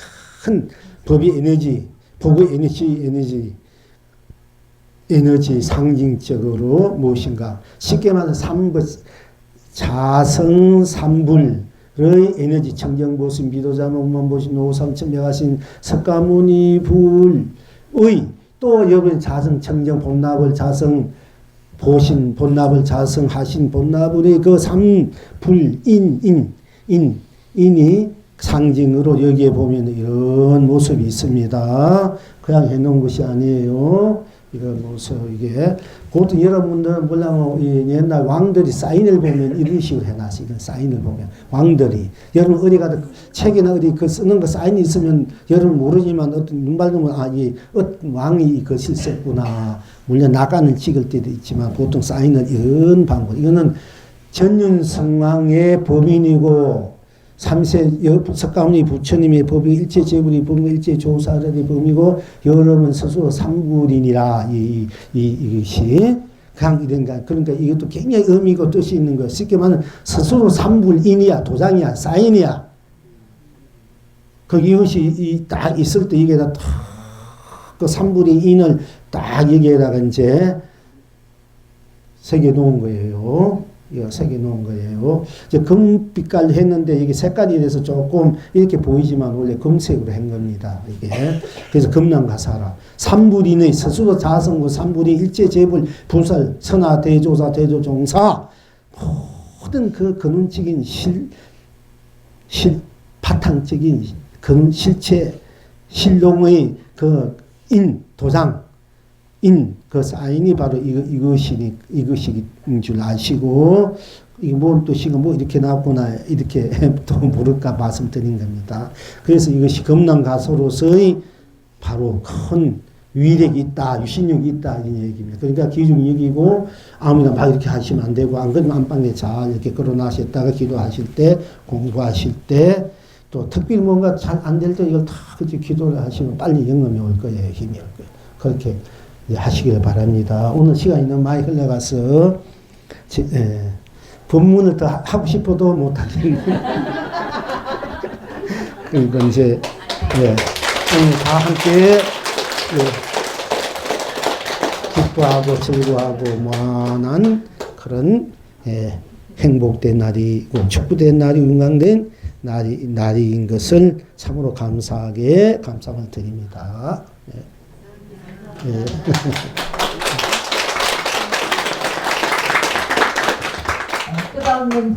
큰 법의 에너지, 복의 에너지 상징적으로 무엇인가 쉽게 말하면 자성삼불의 에너지 청정보신 미도자 목만보신 노삼천 명하신 석가모니 불의 또 여러분 자성 청정 본납을 자성 보신 본납을 자성하신 본납의 그 삼불 인이 상징으로 여기에 보면 이런 모습이 있습니다. 그냥 해놓은 것이 아니에요. 이런 모습 이게 보통 여러분들은 몰라도 옛날 왕들이 사인을 보면 이런 식으로 해놨어요. 이런 사인을 보면 왕들이 여러분 어디 가도 책이나 어디 그 쓰는 거 사인이 있으면 여러분 모르지만 어떤 눈발보면 이 왕이 이거 실었구나. 물론 나가는 찍을 때도 있지만 보통 사인을 이런 방법. 이거는 전윤성왕의 법인이고 3세 석가모니 부처님의 법이 일체 제불이 법이고 일체 조사들의 법이고 여러분 스스로 삼불인이라 이것이 그냥 이런가 그러니까 이것도 굉장히 의미고 뜻이 있는 거. 쉽게 말하면 스스로 삼불인이야 도장이야 사인이야. 그 이것이 딱 있을 때 이게 다 그 삼불의 인을 딱 여기에다가 이제 새겨 놓은 거예요. 이거 새겨 놓은 거예요. 이제 금빛깔 했는데 이게 색깔이 돼서 조금 이렇게 보이지만 원래 금색으로 한 겁니다. 이게. 그래서 금난가사라. 삼불인의 스스로 자성고 삼불이 일체 재불 불살 선화 대조사 대조종사 모든 그 근원적인 바탕적인 실체 실용의 그 도장 그 사인이 바로 이것인 줄 아시고, 이게 뭔 뜻이고 뭐 이렇게 나왔구나, 이렇게 또 모를까 말씀드린 겁니다. 그래서 이것이 금난가소로서의 바로 큰 위력이 있다, 유신력이 있다, 이런 얘기입니다. 그러니까 기중력이고, 아무나 막 이렇게 하시면 안 되고, 안 그러면 안방에 잘 이렇게 걸어놔셨다가 기도하실 때, 공부하실 때, 또 특별히 뭔가 잘 안 될 때 이걸 다 그렇게 기도를 하시면 빨리 영감이 올 거예요, 힘이 올 거예요. 그렇게 하시길 바랍니다. 오늘 시간이 너무 많이 흘러가서 본문을 더 하고 싶어도 못하겠네요. 그러니까 이제 오늘 다 함께 기뻐하고 즐거워하고 무한한 그런 행복된 날이고 축복된 날이 운강된 날인 것을 참으로 감사하게 감사를 드립니다. 끝없는